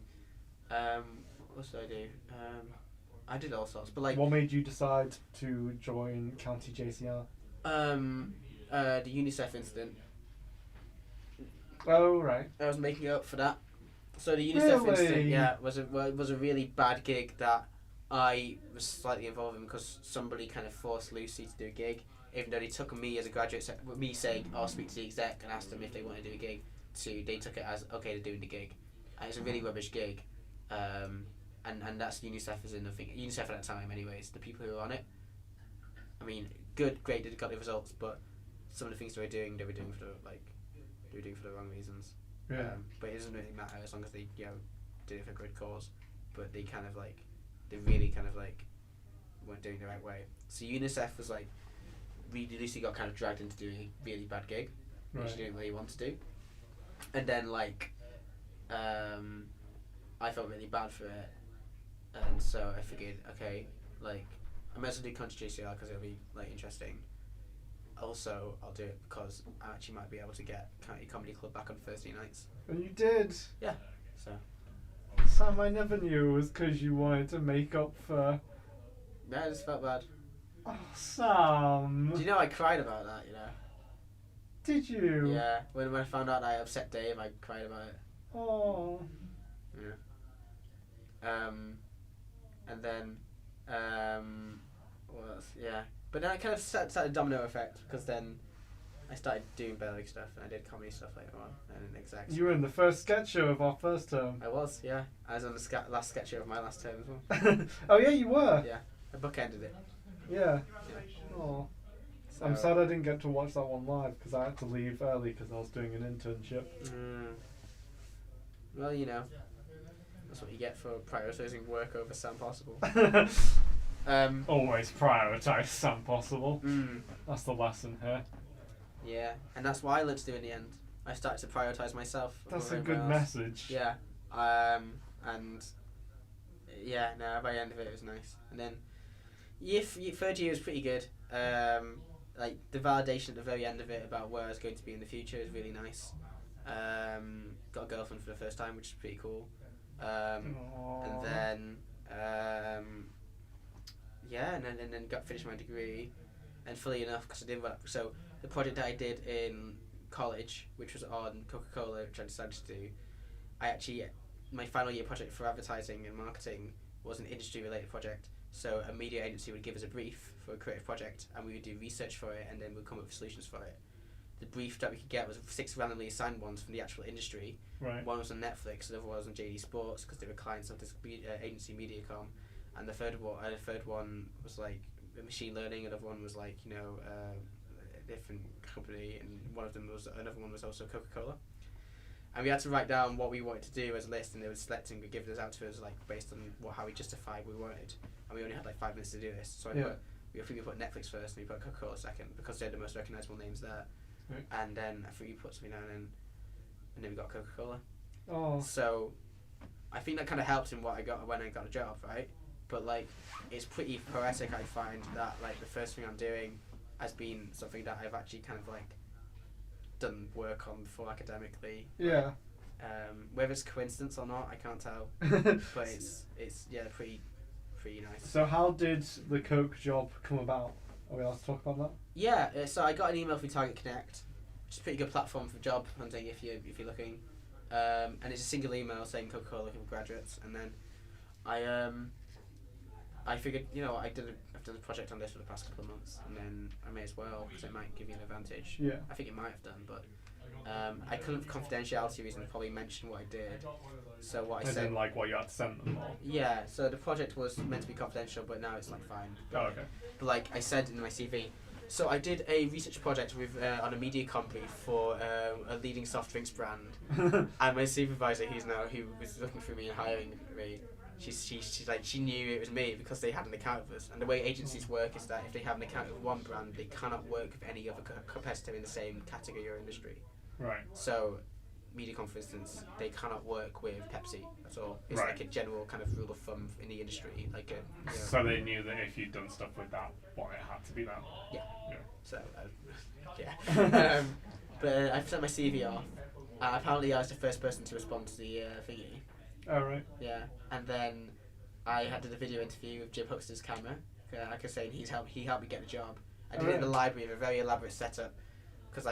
Speaker 1: what else did I do? I did all sorts, but like.
Speaker 2: What made you decide to join County JCR?
Speaker 1: The UNICEF incident.
Speaker 2: Oh right.
Speaker 1: I was making up for that. So the UNICEF incident, yeah, was a really bad gig that I was slightly involved in because somebody kind of forced LUCI to do a gig, even though they took me as a graduate, me saying, "I'll speak to the exec and ask them if they want to do a gig." They took it as okay, they're doing the gig, and it's a really rubbish gig, and that's UNICEF is in the thing. UNICEF at that time, anyways, the people who were on it. I mean, great, they got the results, but some of the things they were doing for the wrong reasons.
Speaker 2: Yeah.
Speaker 1: But it doesn't really matter as long as they did it for a good cause. But they really kind of weren't doing it the right way. So UNICEF was Lucy got kind of dragged into doing a really bad gig, which she didn't really want to do. And then I felt really bad for it, and so I figured, okay, I might as well do Country JCR because it'll be interesting. Also, I'll do it because I actually might be able to get County Comedy Club back on Thursday nights.
Speaker 2: And you did.
Speaker 1: Yeah. So.
Speaker 2: Sam, I never knew it was because you wanted to make up for.
Speaker 1: Yeah, I just felt bad.
Speaker 2: Oh, Sam.
Speaker 1: Do you know I cried about that? You know.
Speaker 2: Did you?
Speaker 1: Yeah. When I found out that I upset Dave, I cried about it.
Speaker 2: Oh.
Speaker 1: Yeah. And then, what else? Yeah. But then I kind of started a domino effect because then I started doing Berwick stuff and I did comedy stuff later on and exactly.
Speaker 2: You were in the first sketch show of our first term.
Speaker 1: I was, yeah. I was on the last sketch show of my last term as well.
Speaker 2: Oh yeah, you were.
Speaker 1: Yeah, I bookended it.
Speaker 2: Yeah. Oh. So, I'm sad I didn't get to watch that one live because I had to leave early because I was doing an internship.
Speaker 1: Well, you know, that's what you get for prioritising work over Sam Possible.
Speaker 2: Always prioritise Sam Possible. That's the lesson here.
Speaker 1: Yeah, and that's what I learned to do in the end. I started to prioritise myself.
Speaker 2: That's a good message.
Speaker 1: Yeah. And yeah, no, by the end of it, it was nice. And then, third year was pretty good. The validation at the very end of it about where I was going to be in the future is really nice. Got a girlfriend for the first time, which is pretty cool. And then, and then finished my degree. And fully enough, because I did so the project that I did in college, which was on Coca-Cola, which I decided to do, my final year project for advertising and marketing was an industry-related project. So a media agency would give us a brief for a creative project, and we would do research for it, and then we'd come up with solutions for it. The brief that we could get was 6 randomly assigned ones from the actual industry.
Speaker 2: Right.
Speaker 1: One was on Netflix, another one was on JD Sports because they were clients of this agency, Mediacom, and the third one was machine learning. Another one was a different company, and another one was also Coca-Cola. And we had to write down what we wanted to do as a list, and they were selecting, we give this out to us based on how we justified we wanted, and we only had 5 minutes to do this. So we put Netflix first, and we put Coca-Cola second because they're the most recognisable names there. Right. And then I think we put something down, and then we got Coca-Cola.
Speaker 2: Oh.
Speaker 1: So I think that kind of helped in what I got when I got a job, right? But it's pretty poetic. I find that the first thing I'm doing has been something that I've actually kind of done work on before academically.
Speaker 2: Yeah.
Speaker 1: Whether it's coincidence or not, I can't tell. But it's pretty nice.
Speaker 2: So how did the Coke job come about? Are we allowed to talk about that?
Speaker 1: Yeah. So I got an email through Target Connect, which is a pretty good platform for job hunting if you're looking. And it's a single email saying Coca-Cola looking for graduates, and then I figured, I've done a project on this for the past couple of months, and then I may as well because it might give you an advantage.
Speaker 2: Yeah.
Speaker 1: I think it might have done, but I couldn't, for confidentiality reasons, probably mention what I did. So what I said.
Speaker 2: In what you had to send them. Or?
Speaker 1: Yeah. So the project was meant to be confidential, but now it's fine.
Speaker 2: Oh, okay.
Speaker 1: But I said in my CV. So I did a research project with on a media company for a leading soft drinks brand, and my supervisor, who was looking for me and hiring me, she knew it was me because they had an account with us. And the way agencies work is that if they have an account with one brand, they cannot work with any other competitor in the same category or industry.
Speaker 2: Right.
Speaker 1: So MediaCom, for instance, they cannot work with Pepsi at all. It's
Speaker 2: Right.
Speaker 1: like a general kind of rule of thumb in the industry. Like
Speaker 2: So they knew that if you'd done stuff with that, it had to be that.
Speaker 1: Yeah.
Speaker 2: Yeah.
Speaker 1: So yeah. But I've sent my CV off. Apparently, I was the first person to respond to the thingy.
Speaker 2: Oh, right.
Speaker 1: Yeah, and then I had a video interview with Jim Huxter's camera. Like I was saying, he helped me get the job. I did it in the library with a very elaborate setup because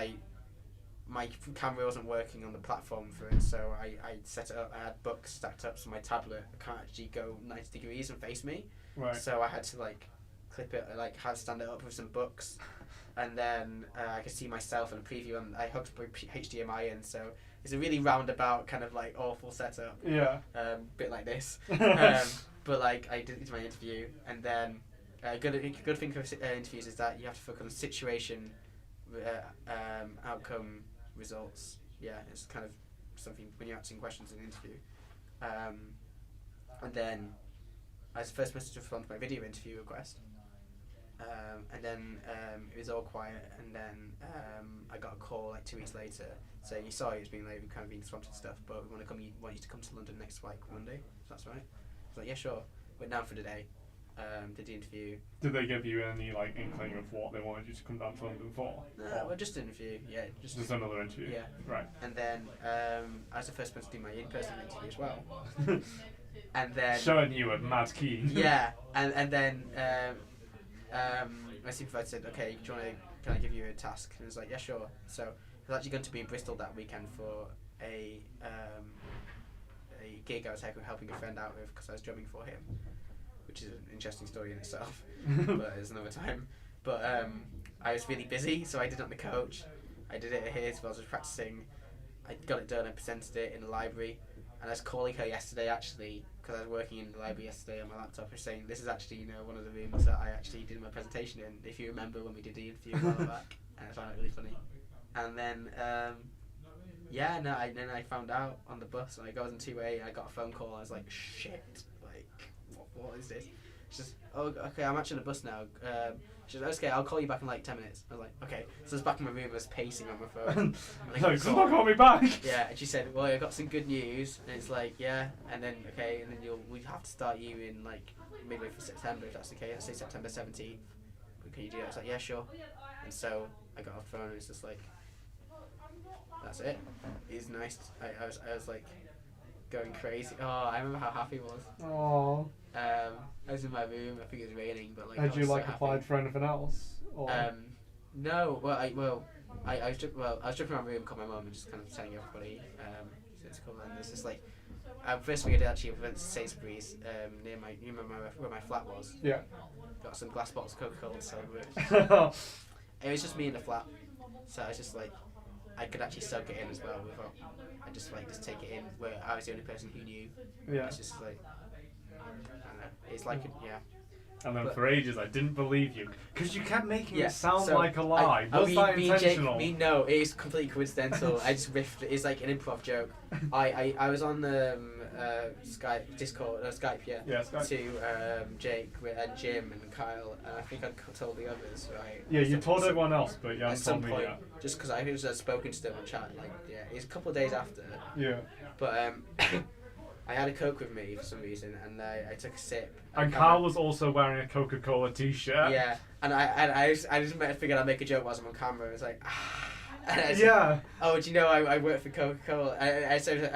Speaker 1: my camera wasn't working on the platform for it, so I set it up. I had books stacked up so my tablet can't actually go 90 degrees and face me.
Speaker 2: Right.
Speaker 1: So I had to like clip it, like have stand it up with some books, and then I could see myself in a preview, and I hooked my HDMI in, so it's a really roundabout kind of like awful setup.
Speaker 2: Yeah.
Speaker 1: Bit like this. But like I did my interview, and then good thing for interviews is that you have to focus on situation, outcome, results. Yeah, it's kind of something when you're asking questions in an interview. And then I was the first person to respond to my video interview request. And then it was all quiet, and then I got a call like 2 weeks later saying, "You sorry, it's been like we've kind of been swamped and stuff, but we want you to come to London next like Monday, if that's right." I was like, "Yeah, sure." Went down for the day, did the interview.
Speaker 2: Did they give you any like inkling of what they wanted you to come down to London for?
Speaker 1: No, well, just an interview. Yeah,
Speaker 2: just another interview.
Speaker 1: Yeah.
Speaker 2: Right.
Speaker 1: And then I was the first person to do my in-person interview as well. And then
Speaker 2: showing you a mad keen.
Speaker 1: Yeah, and then my supervisor said, "Okay, can I give you a task?" And I was like, "Yeah, sure." So I was actually going to be in Bristol that weekend for a gig I was helping a friend out with because I was drumming for him, which is an interesting story in itself, but it's another time. But I was really busy, so I did it on the coach. I did it at his while I was practicing. I got it done. I presented it in the library, and I was calling her yesterday actually because I was working in the library yesterday on my laptop. I was saying, "This is actually one of the rooms that I actually did my presentation in. If you remember when we did the interview a while back," and I found it really funny. And then then I found out on the bus, and I was in 2A. I got a phone call. I was like, "Shit! Like, what is this?" She's just, "Oh, okay, I'm actually on the bus now." She's like, "Okay, I'll call you back in like 10 minutes." I was like, "Okay." So I was back in my room, I was pacing on my phone.
Speaker 2: No, someone call me back.
Speaker 1: Yeah, and she said, "Well, I got some good news," and it's like, "Yeah," and then okay, and then we'd have to start you in like midway for September if that's the case. Let's say September 17th. Can you do it? I was like, "Yeah, sure." And so I got off the phone, and it's just like, that's it. It's nice. I was like going crazy. Oh, I remember how happy I was.
Speaker 2: Oh.
Speaker 1: I was in my room. I think it was raining, but like.
Speaker 2: Had you like
Speaker 1: so
Speaker 2: applied for anything else? Or?
Speaker 1: No. Well, I was dripping around my room, called my mum, and just kind of telling everybody. So it's cool. And there's just like, first thing I did actually went to Sainsbury's near where my flat was.
Speaker 2: Yeah.
Speaker 1: Got some glass bottles of Coca-Cola and celebrated. It was just me in the flat, so I was just like, I could actually soak it in as well without. I just take it in where I was the only person who knew.
Speaker 2: Yeah.
Speaker 1: It's just like, I don't know. It's like yeah.
Speaker 2: And then for ages I didn't believe you because you kept making it sound
Speaker 1: so
Speaker 2: like a lie. Was that intentional?
Speaker 1: No, it is completely coincidental. I just riffed. It's like an improv joke. I was on the Skype, Discord, Skype,
Speaker 2: Skype.
Speaker 1: to Jake and Jim and Kyle, and I think I told the others, right?
Speaker 2: Yeah, you told everyone else, but you haven't told me yet.
Speaker 1: Just because I was spoken to them on chat, like it's a couple of days after.
Speaker 2: Yeah.
Speaker 1: But I had a Coke with me for some reason, and I took a sip.
Speaker 2: And Carl was also wearing a Coca-Cola t-shirt.
Speaker 1: Yeah, and I just figured I'd make a joke while I'm on camera. I was like, and I said,
Speaker 2: yeah.
Speaker 1: "Oh, do you know I work for Coca-Cola?" I said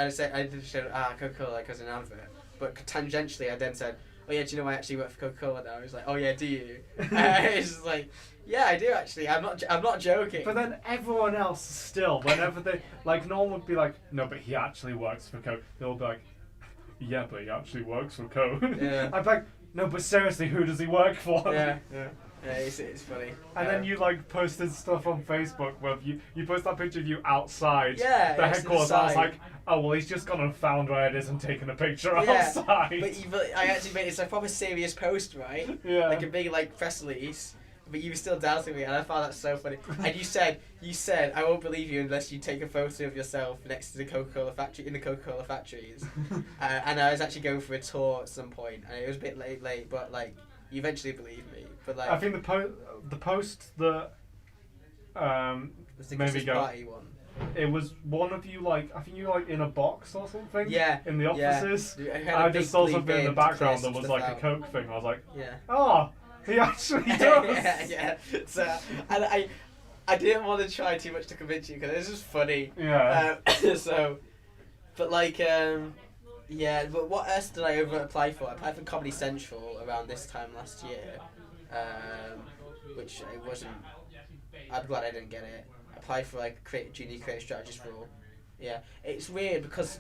Speaker 1: Coca-Cola because an advert, but tangentially I then said, "Oh yeah, do you know I actually work for Coca-Cola now?" I was like, "Oh yeah, do you?" It's just like, "Yeah, I do actually. I'm not joking."
Speaker 2: But then everyone else still, whenever they like, no one would be like, "No, but he actually works for Coke." They'll be like, "Yeah, but he actually works for Coke."
Speaker 1: Yeah.
Speaker 2: I'm like, "No, but seriously, who does he work for?"
Speaker 1: Yeah. It's funny.
Speaker 2: And then you like posted stuff on Facebook where you post that picture of you outside the headquarters. I was like, "Oh well, he's just gone and found where it is and taken a picture outside."
Speaker 1: But I actually made it's a proper serious post, right?
Speaker 2: Yeah.
Speaker 1: Like a big press release. But you were still doubting me, and I found that so funny. And you said, "I won't believe you unless you take a photo of yourself next to the Coca-Cola factory in the Coca-Cola factories." And I was actually going for a tour at some point, and it was a bit late, but like you eventually believed me. But
Speaker 2: I think the post that
Speaker 1: was the
Speaker 2: maybe
Speaker 1: Christmas
Speaker 2: go.
Speaker 1: party one.
Speaker 2: it was one of you I think you were in a box or something.
Speaker 1: Yeah.
Speaker 2: In the offices.
Speaker 1: Yeah.
Speaker 2: I just saw something in the background that was like a Coke thing. I was like,
Speaker 1: yeah.
Speaker 2: Oh, he actually does.
Speaker 1: yeah. So, and I didn't want to try too much to convince you because it was just funny.
Speaker 2: Yeah.
Speaker 1: So, but yeah. But what else did I apply for? I applied for Comedy Central around this time last year, which it wasn't. I'm glad I didn't get it. I applied for junior creative strategist role. Yeah, it's weird because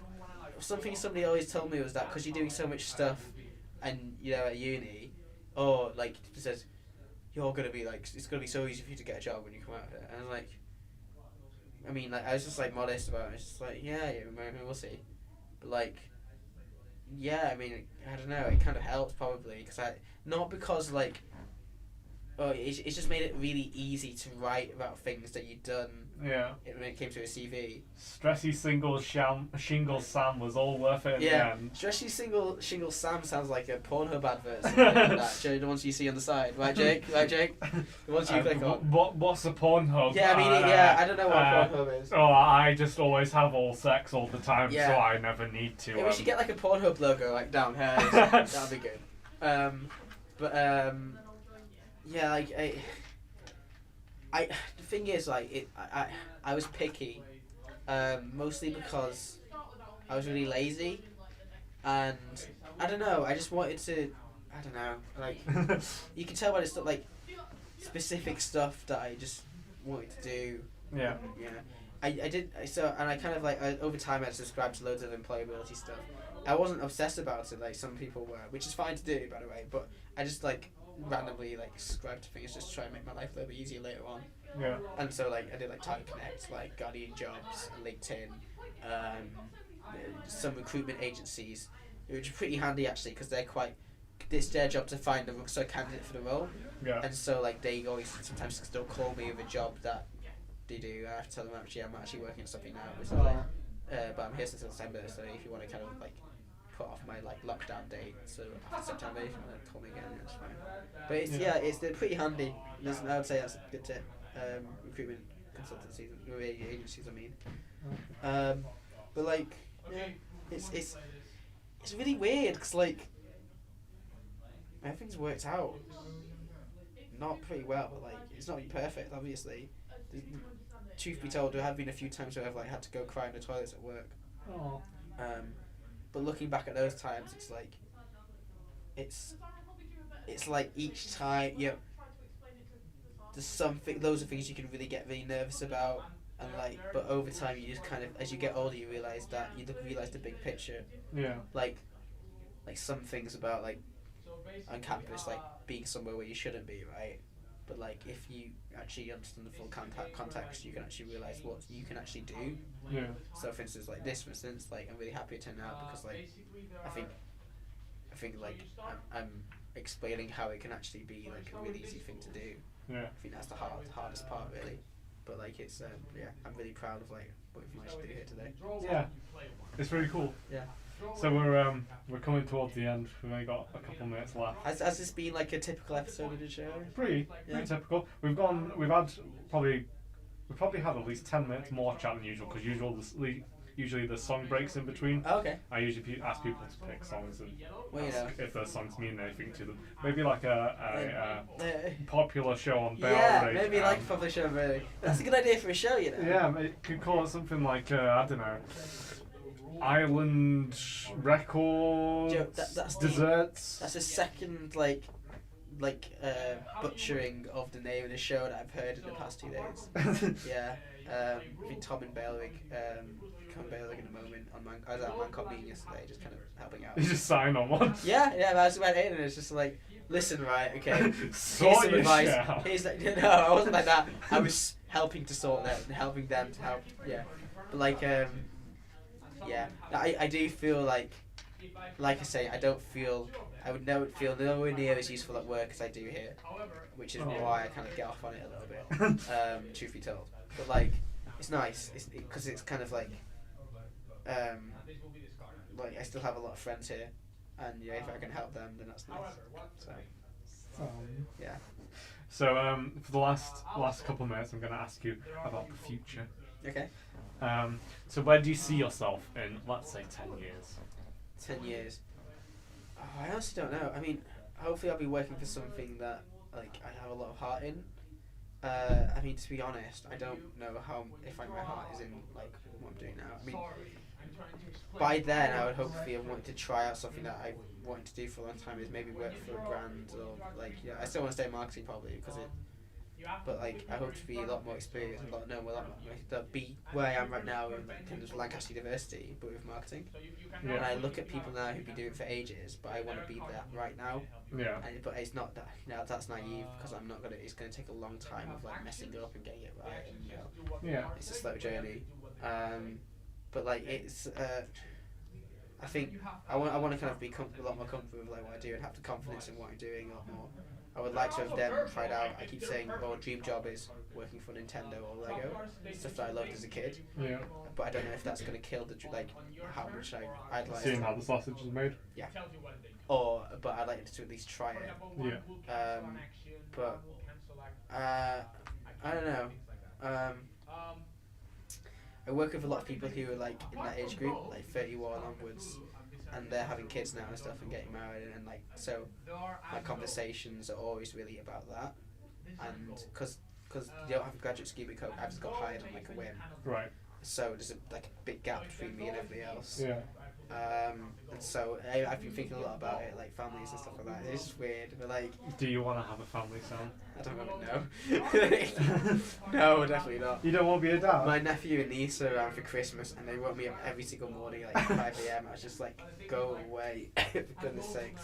Speaker 1: something somebody always told me was that because you're doing so much stuff, and at uni, or it says you're gonna be it's gonna be so easy for you to get a job when you come out of it, and I was just modest about it. It's just yeah, maybe we'll see, but yeah, I don't know. It kind of helps probably not because it's just made it really easy to write about things that you've done.
Speaker 2: Yeah.
Speaker 1: When it came to a CV.
Speaker 2: Stressy Shingle Sam was all worth it in the end.
Speaker 1: Stressy Shingle Sam sounds like a Pornhub advert. The ones you see on the side, right, Jake? The ones you click on.
Speaker 2: What's a Pornhub?
Speaker 1: Yeah, I don't know what Pornhub is.
Speaker 2: Oh, I just always have all sex all the time, so
Speaker 1: Yeah.
Speaker 2: I never need to.
Speaker 1: Yeah, we should get a Pornhub logo down here. That'd be good. Yeah, the thing is, I was picky, mostly because I was really lazy, and I don't know. I just wanted to, I don't know. You can tell by the stuff, specific stuff that I just wanted to do.
Speaker 2: Yeah.
Speaker 1: Yeah. I did and I kind of over time I subscribed to loads of employability stuff. I wasn't obsessed about it like some people were, which is fine to do, by the way. But I just randomly subscribe to things just to try and make my life a little bit easier later on.
Speaker 2: Yeah.
Speaker 1: And so I did Target Connect, Guardian Jobs, LinkedIn, some recruitment agencies, which are pretty handy actually because it's their job to find a candidate for the role.
Speaker 2: Yeah.
Speaker 1: And so they always sometimes still call me with a job that they do. I have to tell them I'm actually working on something now. But I'm here since September, so if you want to kind of put off my lockdown date, so after September, if you want to call me again, that's fine. But it's pretty handy. I would say that's a good tip. Recruitment consultancies, agencies, I mean. But it's really weird because everything's worked out. Not pretty well, but it's not perfect, obviously. Truth be told, there have been a few times where I've had to go cry in the toilets at work.
Speaker 2: Oh.
Speaker 1: But looking back at those times, it's each time there's loads of things you can really get really nervous about, and but over time you just kind of, as you get older, you realize the big picture.
Speaker 2: Yeah.
Speaker 1: Some things about on campus being somewhere where you shouldn't be, right? But if you actually understand the full context, you can actually realize what you can actually do.
Speaker 2: Yeah.
Speaker 1: So for instance, I'm really happy it turned out because I think I'm explaining how it can actually be a really easy thing to do.
Speaker 2: Yeah.
Speaker 1: I think that's the hardest part really. But it's I'm really proud of what we've managed to do here today.
Speaker 2: Yeah. It's really cool.
Speaker 1: Yeah.
Speaker 2: So we're coming towards the end. We've only got a couple minutes left.
Speaker 1: Has this been a typical episode of the show?
Speaker 2: Pretty typical. We've probably had at least 10 minutes more chat than usual because usually the song breaks in between.
Speaker 1: Oh, okay.
Speaker 2: I usually ask people to pick songs and
Speaker 1: ask
Speaker 2: if those songs mean anything to them. Maybe a popular show on Bell.
Speaker 1: Yeah, maybe a popular show on Bell. That's a good idea for a show,
Speaker 2: Yeah, you could call it something I don't know. Island records,
Speaker 1: that's
Speaker 2: desserts.
Speaker 1: That's a second butchering of the name of the show that I've heard in the past 2 days. Yeah, I think Tom and Bailwick in the moment I was at Mancop meeting yesterday, just kind of helping out.
Speaker 2: You just sign on one.
Speaker 1: Yeah, I was about it, and it's just listen, right, okay.
Speaker 2: Sort
Speaker 1: some
Speaker 2: your
Speaker 1: advice.
Speaker 2: shit out.
Speaker 1: No, I wasn't like that. I was helping to sort that and helping them to help. Yeah, but yeah, I do feel like I say, I would never feel nowhere near as useful at work as I do here, which is why I kind of get off on it a little bit, truth be told. But it's nice, because it's kind of I still have a lot of friends here, and if I can help them, then that's nice. So, yeah.
Speaker 2: So for the last couple of minutes, I'm going to ask you about the future.
Speaker 1: Okay.
Speaker 2: So where do you see yourself in, let's say, 10 years?
Speaker 1: 10 years. Oh, I honestly don't know. I mean, hopefully I'll be working for something that like I have a lot of heart in. I mean, to be honest, I don't know if my heart is in like what I'm doing now. I mean, by then I would hopefully have wanted to try out something that I wanted to do for a long time, is maybe work for a brand or like I still want to stay in marketing probably because it. But like I hope to be a lot more experienced, know a lot more, be where I am right now in like kind of Lancaster University, but with marketing.
Speaker 2: Yeah.
Speaker 1: And I look at people now who've been doing it for ages, but I want to be that right now.
Speaker 2: Yeah.
Speaker 1: But it's not that. That's naive because I'm not gonna. It's gonna take a long time of like messing it up and getting it right, and
Speaker 2: Yeah.
Speaker 1: it's a slow journey. But like it's. I think I want to kind of be a lot more comfortable with like what I do and have the confidence in what I'm doing a lot more. I would like to have them tried out. I keep saying, well, dream job is working for Nintendo or Lego, stuff that I loved as a kid.
Speaker 2: Yeah.
Speaker 1: But I don't know if that's going to kill the like how much I idolize.
Speaker 2: Seeing how the sausage is made.
Speaker 1: Yeah. But I'd like to at least try it.
Speaker 2: Yeah.
Speaker 1: But I don't know. I work with a lot of people who are like in that age group, like 31 onwards, and they're having kids now and stuff and getting married, and like so my conversations are always really about that, and because you don't have a graduate scheme at Coke, I've just got hired on like a whim,
Speaker 2: Right.
Speaker 1: so there's a big gap between me and everybody else.
Speaker 2: Yeah.
Speaker 1: And so I've been thinking a lot about it, like families and stuff like that. It's just weird, but like.
Speaker 2: Do you want to have a family, Sam?
Speaker 1: I don't want to know. No, definitely not.
Speaker 2: You don't want to be a dad?
Speaker 1: My nephew and niece are around for Christmas, and they woke me up every single morning, like 5 a.m. I was just like, go away, for goodness sakes.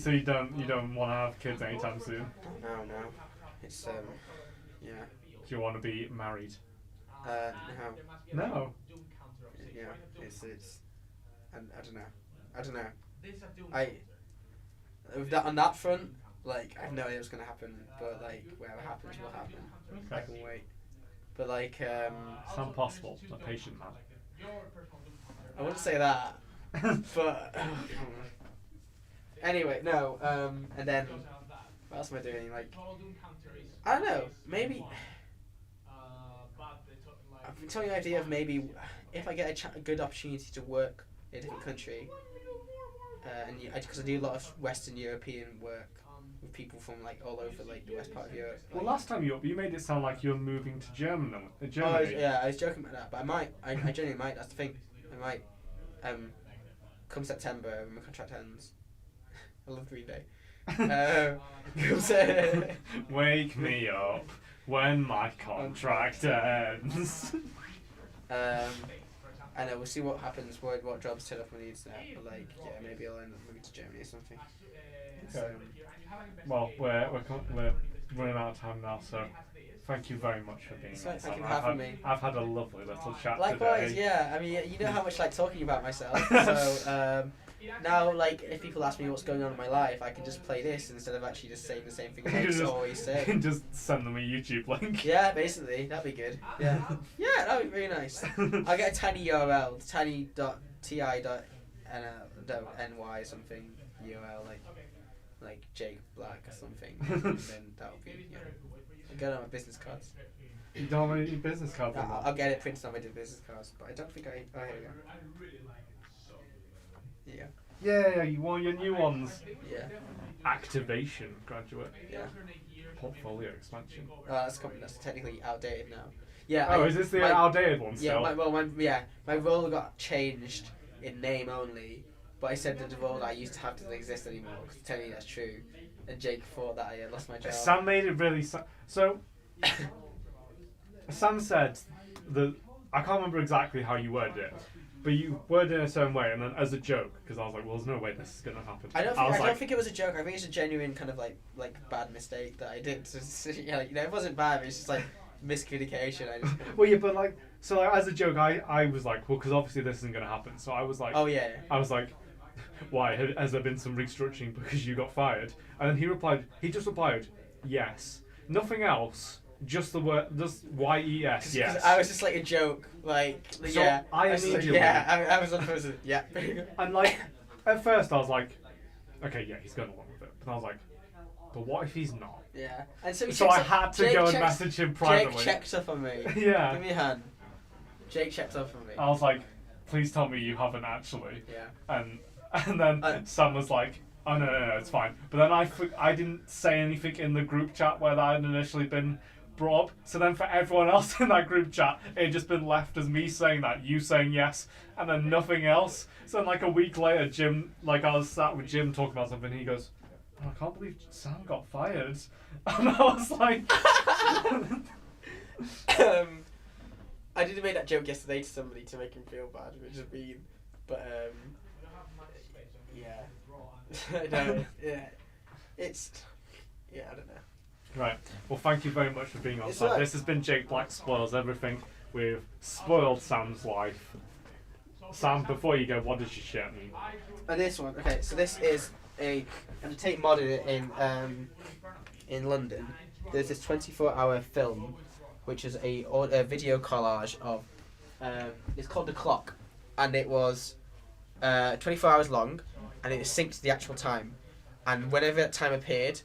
Speaker 2: So you don't want to have kids anytime soon?
Speaker 1: No. It's yeah.
Speaker 2: Do you want to be married?
Speaker 1: No.
Speaker 2: No.
Speaker 1: Yeah, it's I don't know. On that front, like I have no idea what's gonna happen, but like whatever happens will happen.
Speaker 2: Okay.
Speaker 1: I can wait. But like
Speaker 2: Sound possible, a patient man.
Speaker 1: I wouldn't say that. But anyway, no. And then what else am I doing? Like I don't know. Maybe I've been telling the idea of maybe if I get a good opportunity to work in a different country, and because I do a lot of Western European work with people from like all over like the west part of Europe.
Speaker 2: Well, last time you made it sound like you were moving to Germany.
Speaker 1: Oh, I was joking about that, but I might. I genuinely might. That's the thing. I might. Come September when my contract ends. I love Green Day.
Speaker 2: Wake me up when my contract ends.
Speaker 1: I know, we'll see what happens, what jobs turn up my needs there, but like, yeah, maybe I'll end up moving to Germany or something.
Speaker 2: Okay. Well, we're running out of time now, so thank you very much for being on.
Speaker 1: Thank you for having me.
Speaker 2: I've had a lovely little chat
Speaker 1: Likewise,
Speaker 2: today.
Speaker 1: yeah. I mean, you know how much I like talking about myself, so now, like, if people ask me what's going on in my life, I can just play this instead of actually just saying the same thing I always say.
Speaker 2: Just send them a YouTube link.
Speaker 1: Yeah, basically, that'd be good. Yeah, yeah, that'd be really nice. I'll get a tiny URL, tiny.ti.ny something URL, like Jake Black or something, and then that'll be, I'll get it on my business cards.
Speaker 2: You don't have any business cards?
Speaker 1: I'll get it printed on my business cards, but I don't think I. Oh, here we go. Yeah.
Speaker 2: Yeah, you want your new ones.
Speaker 1: Yeah.
Speaker 2: Activation graduate.
Speaker 1: Yeah.
Speaker 2: Portfolio expansion.
Speaker 1: That's technically outdated now. Yeah.
Speaker 2: Oh, is this the outdated one still?
Speaker 1: Yeah, my role got changed in name only, but I said that the role that I used to have doesn't exist anymore, because technically that's true. And Jake thought that I lost my job.
Speaker 2: Sam made it really... So, Sam said that... I can't remember exactly how you worded it, but you worded it in a certain way, and then as a joke, because I was like, well, there's no way this is going to happen.
Speaker 1: I don't think it was a joke. I think it's a genuine kind of like bad mistake that I did. It wasn't bad. It's just like miscommunication.
Speaker 2: Well, yeah, but like, so like, as a joke, I was like, well, because obviously this isn't going to happen. So I was like,
Speaker 1: oh yeah.
Speaker 2: I was like, why has there been some restructuring because you got fired? And then he just replied, yes, nothing else. Just the word, just YES, yes.
Speaker 1: I was just like a joke, like, so yeah.
Speaker 2: I immediately...
Speaker 1: I was on the person, yeah.
Speaker 2: And like, at first I was like, okay, yeah, he's going along with it. But I was like, but what if he's not?
Speaker 1: Yeah. And so,
Speaker 2: So I had to go and message him privately.
Speaker 1: Jake checked up on me.
Speaker 2: Yeah.
Speaker 1: Give me a hand. Jake checked up on me.
Speaker 2: I was like, please tell me you haven't actually.
Speaker 1: Yeah.
Speaker 2: And then Sam was like, oh no, it's fine. But then I didn't say anything in the group chat where that had initially been brought up. So then for everyone else in that group chat, it had just been left as me saying that, you saying yes, and then nothing else. So then like a week later, I was sat with Jim talking about something, and he goes, oh, I can't believe Sam got fired. And I was like...
Speaker 1: I did make that joke yesterday to somebody to make him feel bad, which is mean. But, yeah. No, yeah. It's... Yeah, I don't know.
Speaker 2: Right. Well, thank you very much for being on, Sam.
Speaker 1: Right.
Speaker 2: This has been Jake Black Spoils Everything with Spoiled Sam's Life. Sam, before you go, what does your shirt mean?
Speaker 1: This one, okay, so this is a Tate Modern in London. There's this 24-hour film, which is a video collage of, it's called The Clock, and it was 24 hours long, and it synced to the actual time. And whenever that time appeared,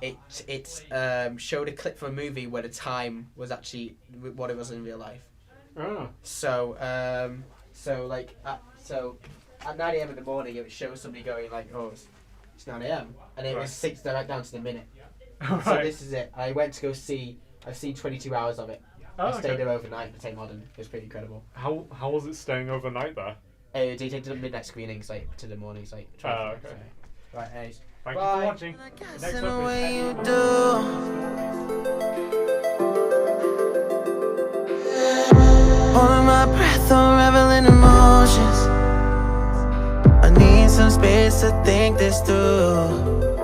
Speaker 1: it showed a clip from a movie where the time was actually what it was in real life.
Speaker 2: Oh.
Speaker 1: So at 9 a.m. in the morning, it would show somebody going like, oh, it's 9 a.m. and it was synced right down to the minute.
Speaker 2: Right.
Speaker 1: So this is it. I went to go see. I've seen 22 hours of it. I stayed there overnight at Tate Modern. It was pretty incredible.
Speaker 2: How was it staying overnight there?
Speaker 1: They did the midnight screenings like to the mornings like.
Speaker 2: Okay.
Speaker 1: So. Right, anyways.
Speaker 2: Thank
Speaker 1: Bye.
Speaker 2: you for watching. Next
Speaker 3: In a
Speaker 2: up
Speaker 3: way
Speaker 2: is
Speaker 3: you do. Holding my breath, unraveling emotions. I need some space to think this through.